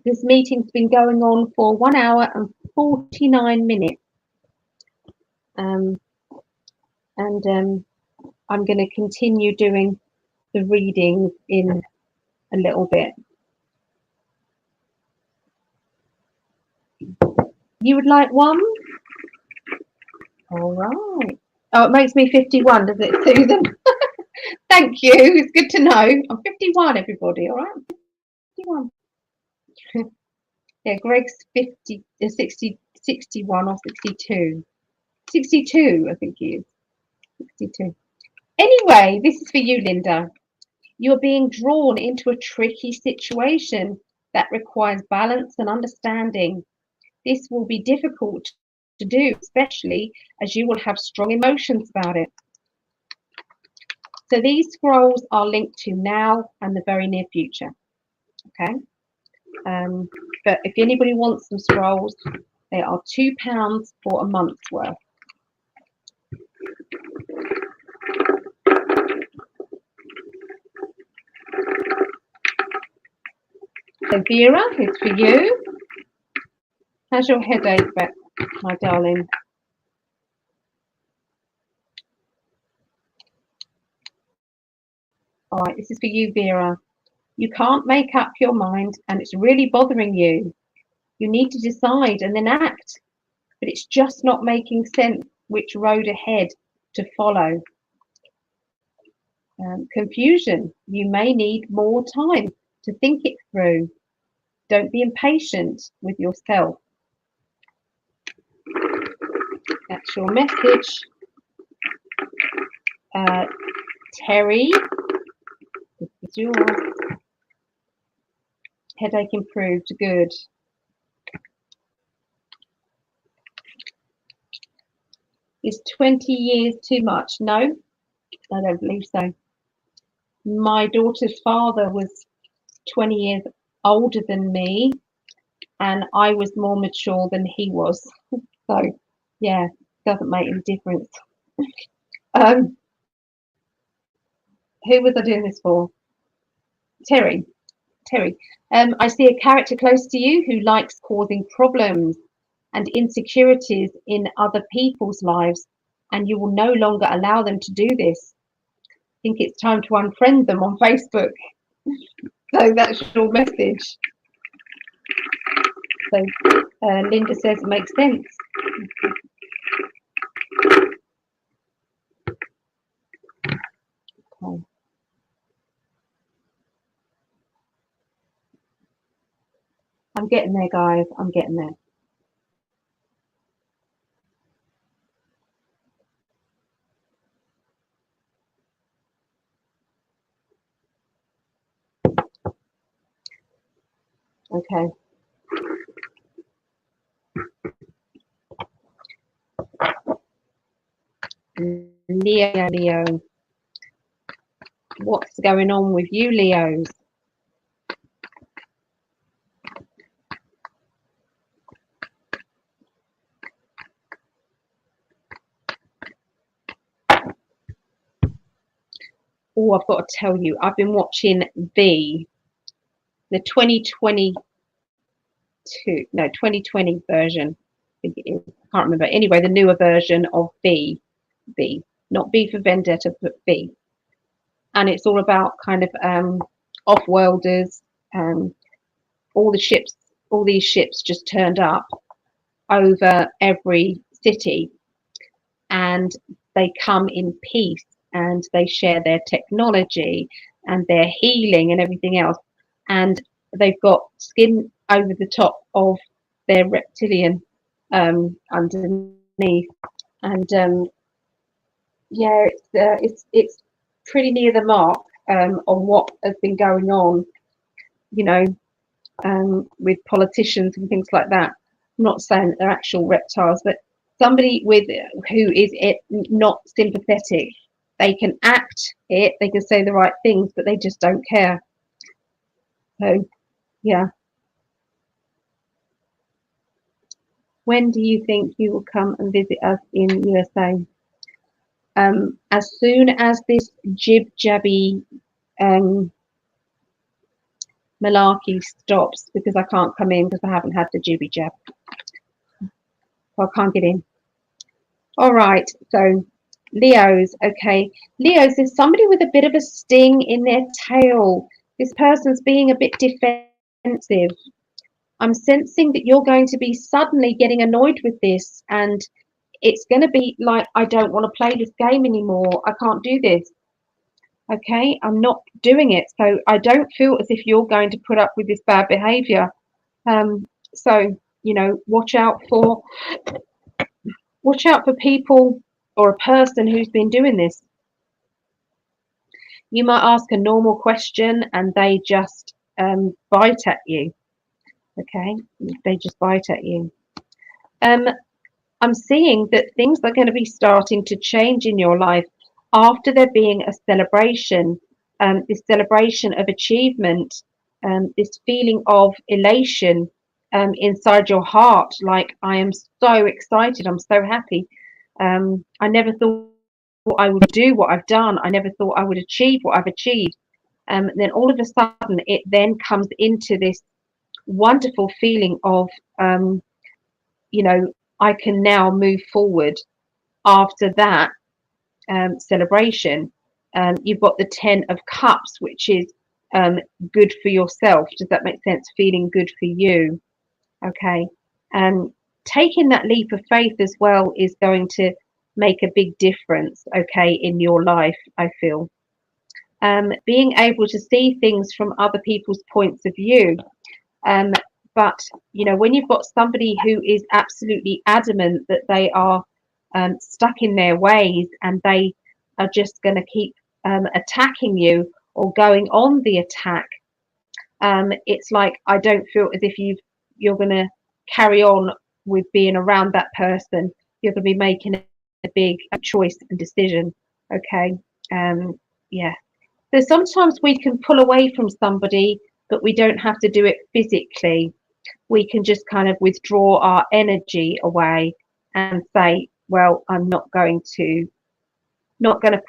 This meeting's been going on for 1 hour and 49 minutes. I'm going to continue doing the readings in a little bit. You would like one? All right. Oh, it makes me 51, does it, Susan? Thank you. It's good to know. I'm 51, everybody. All right. 51. Yeah, Greg's 50, 60, 61 or 62. 62, I think he is. 62. Anyway, this is for you, Linda. You're being drawn into a tricky situation that requires balance and understanding. This will be difficult to do, especially as you will have strong emotions about it. So these scrolls are linked to now and the very near future. Okay. But if anybody wants some scrolls, they are £2 for a month's worth. So Vera, it's for you. How's your headache, my darling? All right, this is for you, Vera. You can't make up your mind and it's really bothering you. You need to decide and then act, but it's just not making sense which road ahead to follow. Confusion. You may need more time to think it through. Don't be impatient with yourself. That's your message. Terry, this is yours. Headache improved. Good. Is 20 years too much? No, I don't believe so. My daughter's father was 20 years older than me, and I was more mature than he was. So, yeah, doesn't make any difference. Who was I doing this for? Terry. I see a character close to you who likes causing problems and insecurities in other people's lives, and you will no longer allow them to do this. I think it's time to unfriend them on Facebook. So that's your message. So Linda says it makes sense. Okay. I'm getting there, guys. I'm getting there. Okay. Leo. What's going on with you, Leos? Oh, I've got to tell you, I've been watching the 2020 version. I think it is. I can't remember. Anyway, the newer version of B, not B for Vendetta, but B. And it's all about kind of off-worlders. All these ships just turned up over every city, and they come in peace, and they share their technology and their healing and everything else. And they've got skin over the top of their reptilian underneath. And yeah, it's pretty near the mark on what has been going on, you know, with politicians and things like that. I'm not saying that they're actual reptiles, but somebody who is not sympathetic, they can act it, they can say the right things, but they just don't care. So, yeah. When do you think you will come and visit us in USA? As soon as this jib-jabby malarkey stops, because I can't come in because I haven't had the jibby jab. So I can't get in. All right, so Leos, okay. Leos, there's somebody with a bit of a sting in their tail. This person's being a bit defensive. I'm sensing that you're going to be suddenly getting annoyed with this, and it's going to be like, I don't want to play this game anymore. I can't do this. Okay, I'm not doing it. So I don't feel as if you're going to put up with this bad behavior. So, you know, watch out for people or a person who's been doing this. You might ask a normal question and they just bite at you. Okay, they just bite at you. I'm seeing that things are going to be starting to change in your life. after there being a celebration, this celebration of achievement, this feeling of elation inside your heart, like I am so excited, I'm so happy. I never thought I would do what I've done. I never thought I would achieve what I've achieved. Then all of a sudden, it then comes into this wonderful feeling of, you know, I can now move forward after that celebration. You've got the 10 of Cups, which is good for yourself. Does that make sense? Feeling good for you. Okay. Taking that leap of faith as well is going to make a big difference, okay, in your life, I feel. Being able to see things from other people's points of view. But, you know, when you've got somebody who is absolutely adamant that they are stuck in their ways and they are just going to keep attacking you or going on the attack, it's like I don't feel as if you're going to carry on with being around that person. You're going to be making a big choice and decision. Okay. Yeah. So sometimes we can pull away from somebody, but we don't have to do it physically. We can just kind of withdraw our energy away and say, well, I'm not going to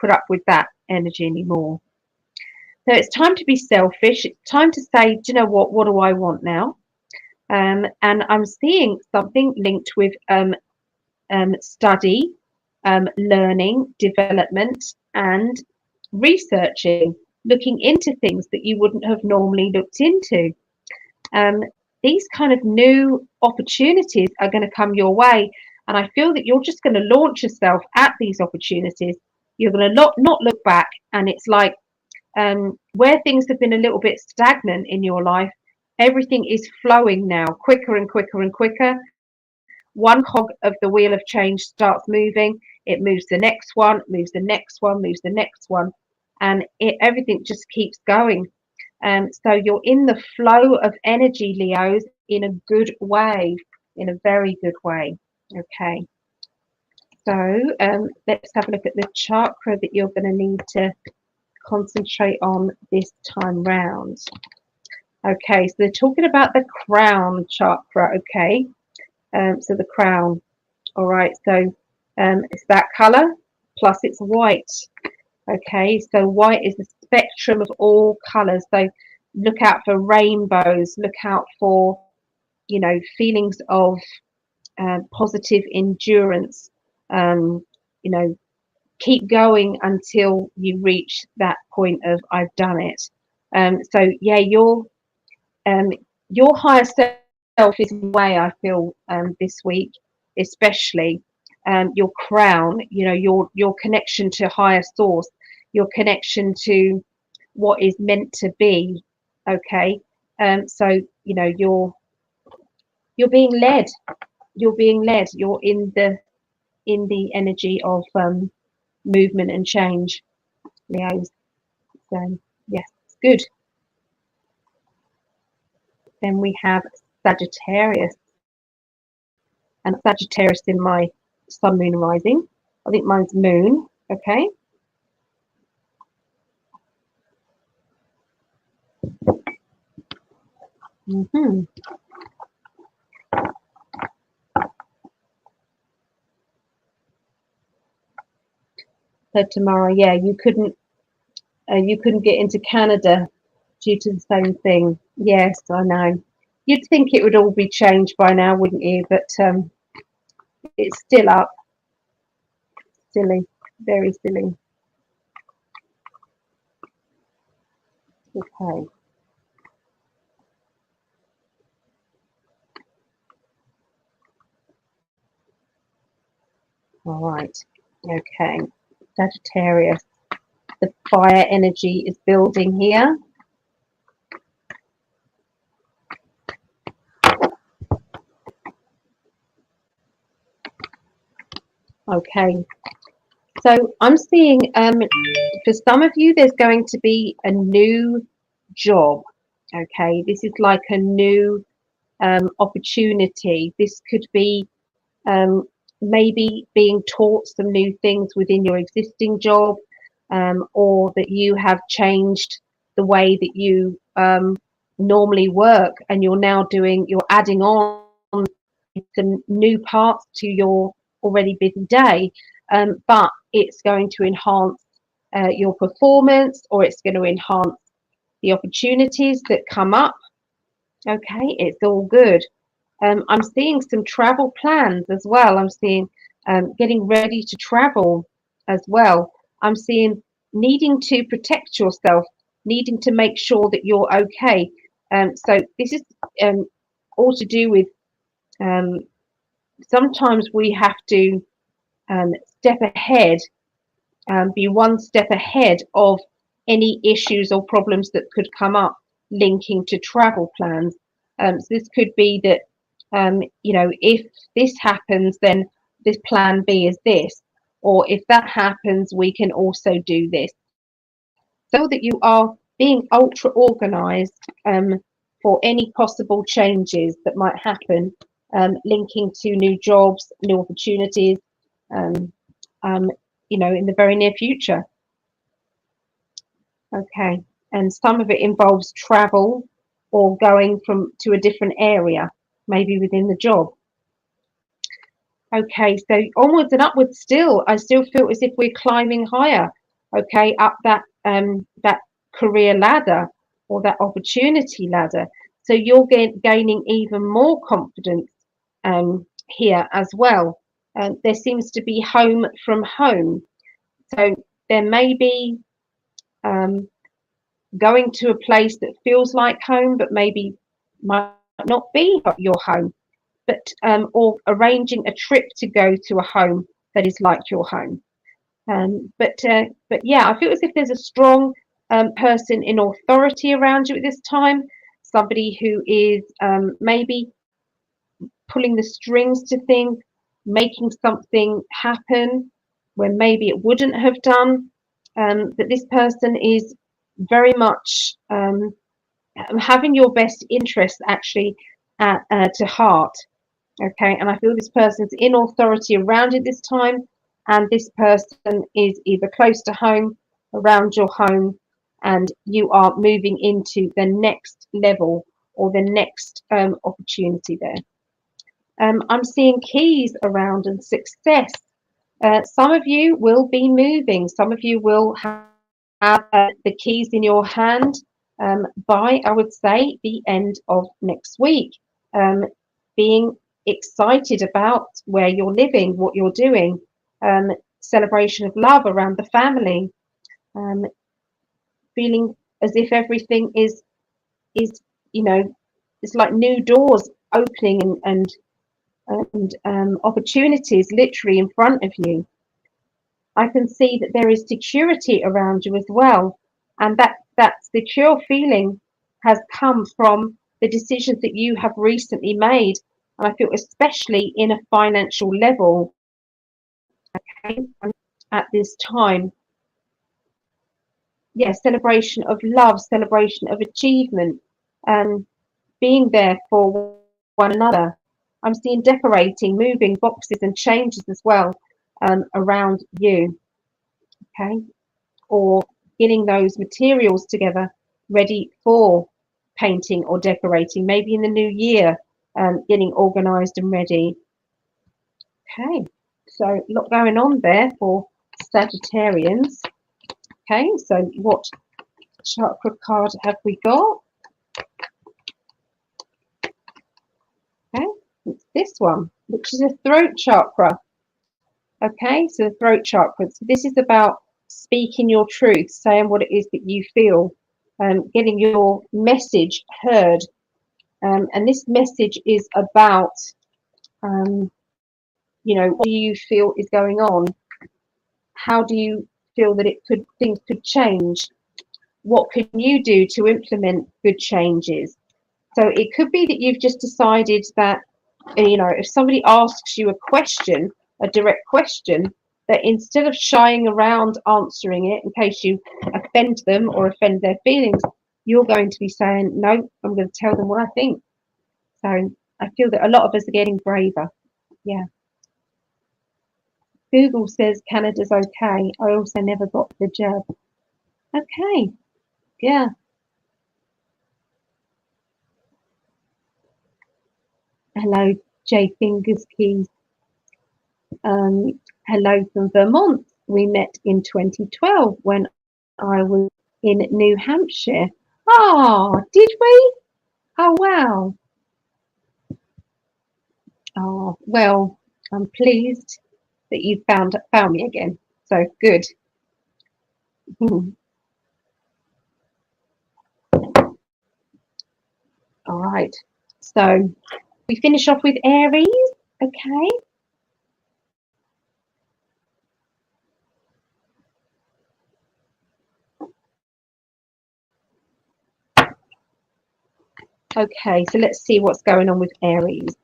put up with that energy anymore. So it's time to be selfish. It's time to say, do you know what do I want now? And I'm seeing something linked with study, learning, development, and researching, looking into things that you wouldn't have normally looked into. These kind of new opportunities are going to come your way. And I feel that you're just going to launch yourself at these opportunities. You're going to not look back. And it's like where things have been a little bit stagnant in your life, everything is flowing now quicker and quicker and quicker. One cog of the wheel of change starts moving. It moves the next one, moves the next one, moves the next one. And everything just keeps going. So you're in the flow of energy, Leos, in a good way, in a very good way. Okay. So let's have a look at the chakra that you're going to need to concentrate on this time round. Okay, so they're talking about the crown chakra. Okay, so the crown. All right, so it's that color plus it's white. Okay, so white is the spectrum of all colors. So look out for rainbows. Look out for, you know, feelings of positive endurance. You know, keep going until you reach that point of I've done it. So yeah, your higher self is the way I feel this week, especially your crown. You know, your connection to higher source, your connection to what is meant to be. Okay, so you know you're being led. You're being led. You're in the energy of movement and change, Leos. So yes, it's good. Then we have Sagittarius, and Sagittarius in my sun, moon, and rising. I think mine's moon. Okay. So tomorrow, yeah, you couldn't get into Canada due to the same thing. Yes, I know. You'd think it would all be changed by now, wouldn't you? But it's still up. Silly, very silly. Okay. All right. Okay. Sagittarius. The fire energy is building here. Okay. So I'm seeing for some of you, there's going to be a new job. Okay. This is like a new opportunity. This could be maybe being taught some new things within your existing job. or that you have changed the way that you normally work, and you're adding on some new parts to your already busy day, but it's going to enhance your performance, or it's going to enhance the opportunities that come up. Okay, it's all good. I'm seeing some travel plans as well. I'm seeing getting ready to travel as well. I'm seeing needing to protect yourself, needing to make sure that you're okay. So this is all to do with um, sometimes we have to step ahead, be one step ahead of any issues or problems that could come up linking to travel plans. So this could be that, if this happens, then this plan B is this, or if that happens, we can also do this. So that you are being ultra organized for any possible changes that might happen, linking to new jobs, new opportunities, um, in the very near future. Okay, and some of it involves travel or going to a different area, maybe within the job. Okay, so onwards and upwards still. I still feel as if we're climbing higher, okay, up that career ladder or that opportunity ladder. So you're gaining even more confidence here as well. There seems to be home from home. So there may be going to a place that feels like home, but maybe might not be your home, but or arranging a trip to go to a home that is like your home. But yeah, I feel as if there's a strong person in authority around you at this time, somebody who is maybe pulling the strings to things, making something happen when maybe it wouldn't have done. That this person is very much having your best interest actually to heart. Okay, and I feel this person's in authority around you this time, and this person is either close to home, around your home, and you are moving into the next level or the next opportunity there. I'm seeing keys around and success. Some of you will be moving. Some of you will have the keys in your hand by, I would say, the end of next week. Being excited about where you're living, what you're doing, celebration of love around the family, feeling as if everything is it's like new doors opening and opportunities literally in front of you. I can see that there is security around you as well, and that secure feeling has come from the decisions that you have recently made. And I feel especially in a financial level, okay, at this time. Yeah, celebration of love, celebration of achievement, being there for one another. I'm seeing decorating, moving boxes and changes as well around you, okay, or getting those materials together ready for painting or decorating, maybe in the new year, getting organized and ready. Okay, so a lot going on there for Sagittarians. Okay, so what chakra card have we got? Okay, it's this one, which is a throat chakra. Okay, so the throat chakra. So this is about speaking your truth, saying what it is that you feel, getting your message heard. And this message is about, what do you feel is going on? How do you feel that things could change? What can you do to implement good changes? So it could be that you've just decided that, if somebody asks you a question, a direct question, that instead of shying around answering it in case you offend them or offend their feelings, you're going to be saying, no, I'm going to tell them what I think. So I feel that a lot of us are getting braver. Yeah. Google says Canada's okay. I also never got the jab. Okay, yeah. Hello, J Fingers Keys. Hello from Vermont. We met in 2012 when I was in New Hampshire. Oh, did we? Oh, wow. Oh, well, I'm pleased that you found me again. So good. All right. So we finish off with Aries. Okay. Okay, so let's see what's going on with Aries.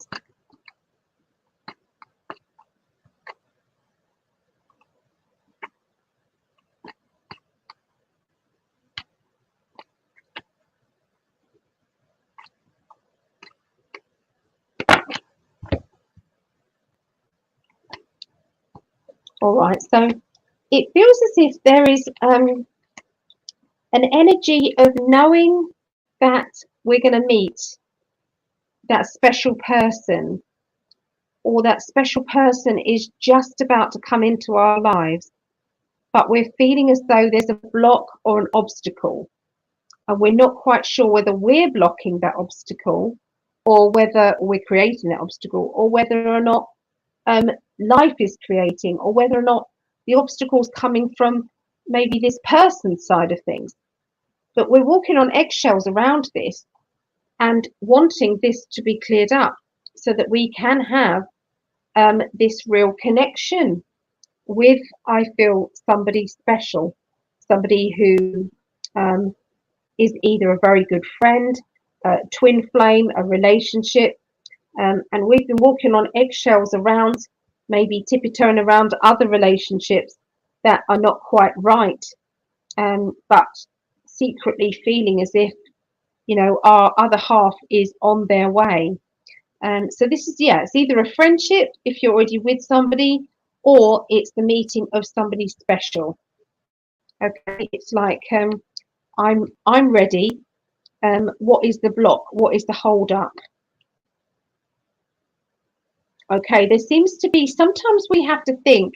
All right, so it feels as if there is an energy of knowing that we're going to meet that special person, or that special person is just about to come into our lives, but we're feeling as though there's a block or an obstacle, and we're not quite sure whether we're blocking that obstacle, or whether we're creating that obstacle, or whether or not life is creating, or whether or not the obstacle's coming from maybe this person's side of things. But we're walking on eggshells around this and wanting this to be cleared up so that we can have this real connection with, I feel, somebody special, somebody who is either a very good friend, a twin flame, a relationship. And we've been walking on eggshells around, maybe tippy-toeing around other relationships that are not quite right, but secretly feeling as if, you know, our other half is on their way. So this is, yeah, it's either a friendship if you're already with somebody, or it's the meeting of somebody special. Okay, it's like I'm ready. What is the block? What is the hold up? Okay, there seems to be, sometimes we have to think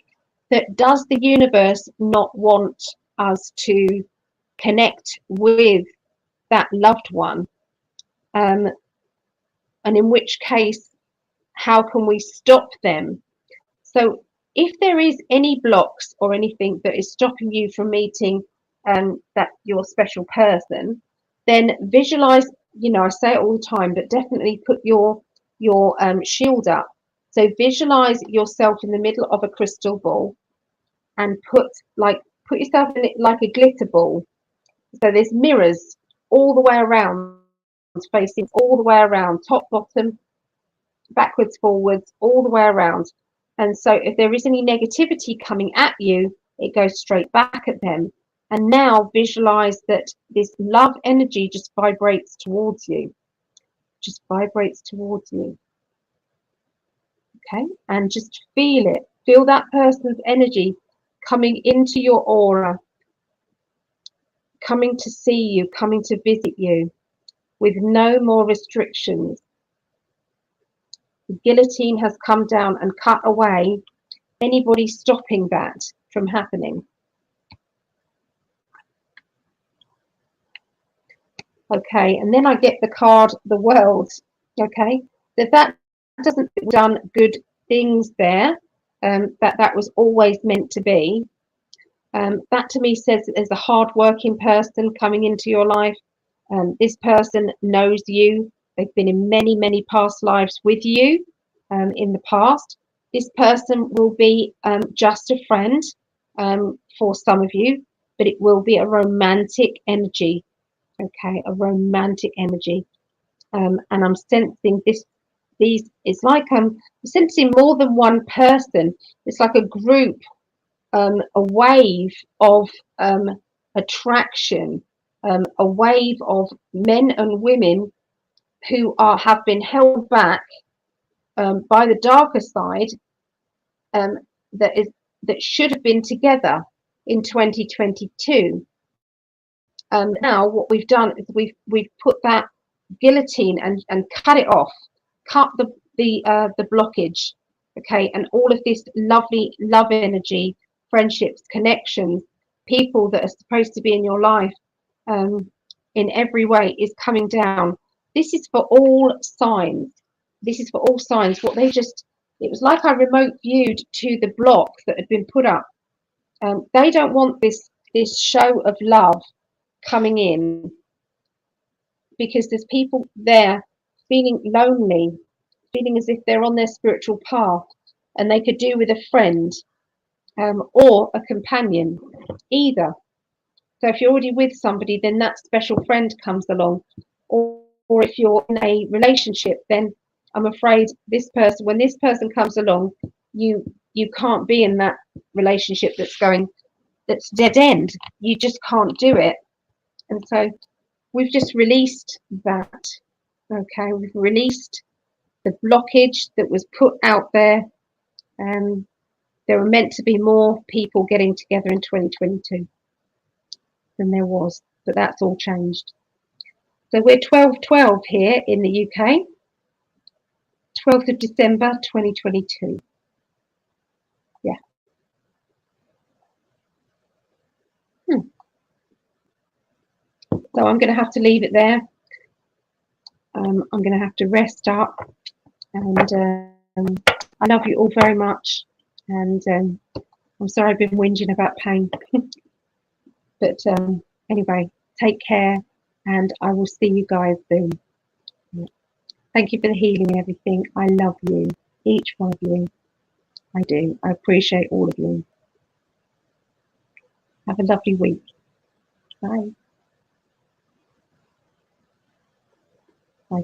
that, does the universe not want us to connect with that loved one? And in which case, how can we stop them? So if there is any blocks or anything that is stopping you from meeting that your special person, then visualize, you know, I say it all the time, but definitely put your shield up. So visualize yourself in the middle of a crystal ball, and put yourself in it like a glitter ball. So there's mirrors all the way around, facing all the way around, top, bottom, backwards, forwards, all the way around. And so if there is any negativity coming at you, it goes straight back at them. And now visualize that this love energy just vibrates towards you, just vibrates towards you. Okay, and just feel it, feel that person's energy coming into your aura, coming to see you, coming to visit you with no more restrictions. The guillotine has come down and cut away anybody stopping that from happening. Okay, and then I get the card, the world. Okay, that doesn't done good things there. That was always meant to be. That to me says that there's a hard-working person coming into your life. This person knows you. They've been in many, many past lives with you in the past. This person will be just a friend for some of you, but it will be a romantic energy. Okay, a romantic energy. And I'm sensing it's like I'm sensing more than one person. It's like a group, a wave of attraction, a wave of men and women who have been held back by the darker side, that is that should have been together in 2022. Now what we've done is we've put that guillotine and cut it off, cut the blockage, okay, and all of this lovely love energy, friendships, connections, people that are supposed to be in your life, in every way, is coming down. This is for all signs. This is for all signs. What they just, it was like I remote viewed to the block that had been put up. They don't want this show of love coming in, because there's people there feeling lonely, feeling as if they're on their spiritual path, and they could do with a friend, or a companion, either. So if you're already with somebody, then that special friend comes along, or if you're in a relationship, then I'm afraid this person, when this person comes along, you can't be in that relationship that's dead end. You just can't do it. And so we've just released that. Okay, we've released the blockage that was put out there. There were meant to be more people getting together in 2022 than there was, but that's all changed. So we're 12/12 here in the UK, 12th of December 2022. Yeah. So I'm going to have to leave it there. I'm going to have to rest up, and I love you all very much, and I'm sorry I've been whinging about pain. But anyway, take care, and I will see you guys soon. Thank you for the healing and everything. I love you, each one of you. I do. I appreciate all of you. Have a lovely week. Bye. Bye.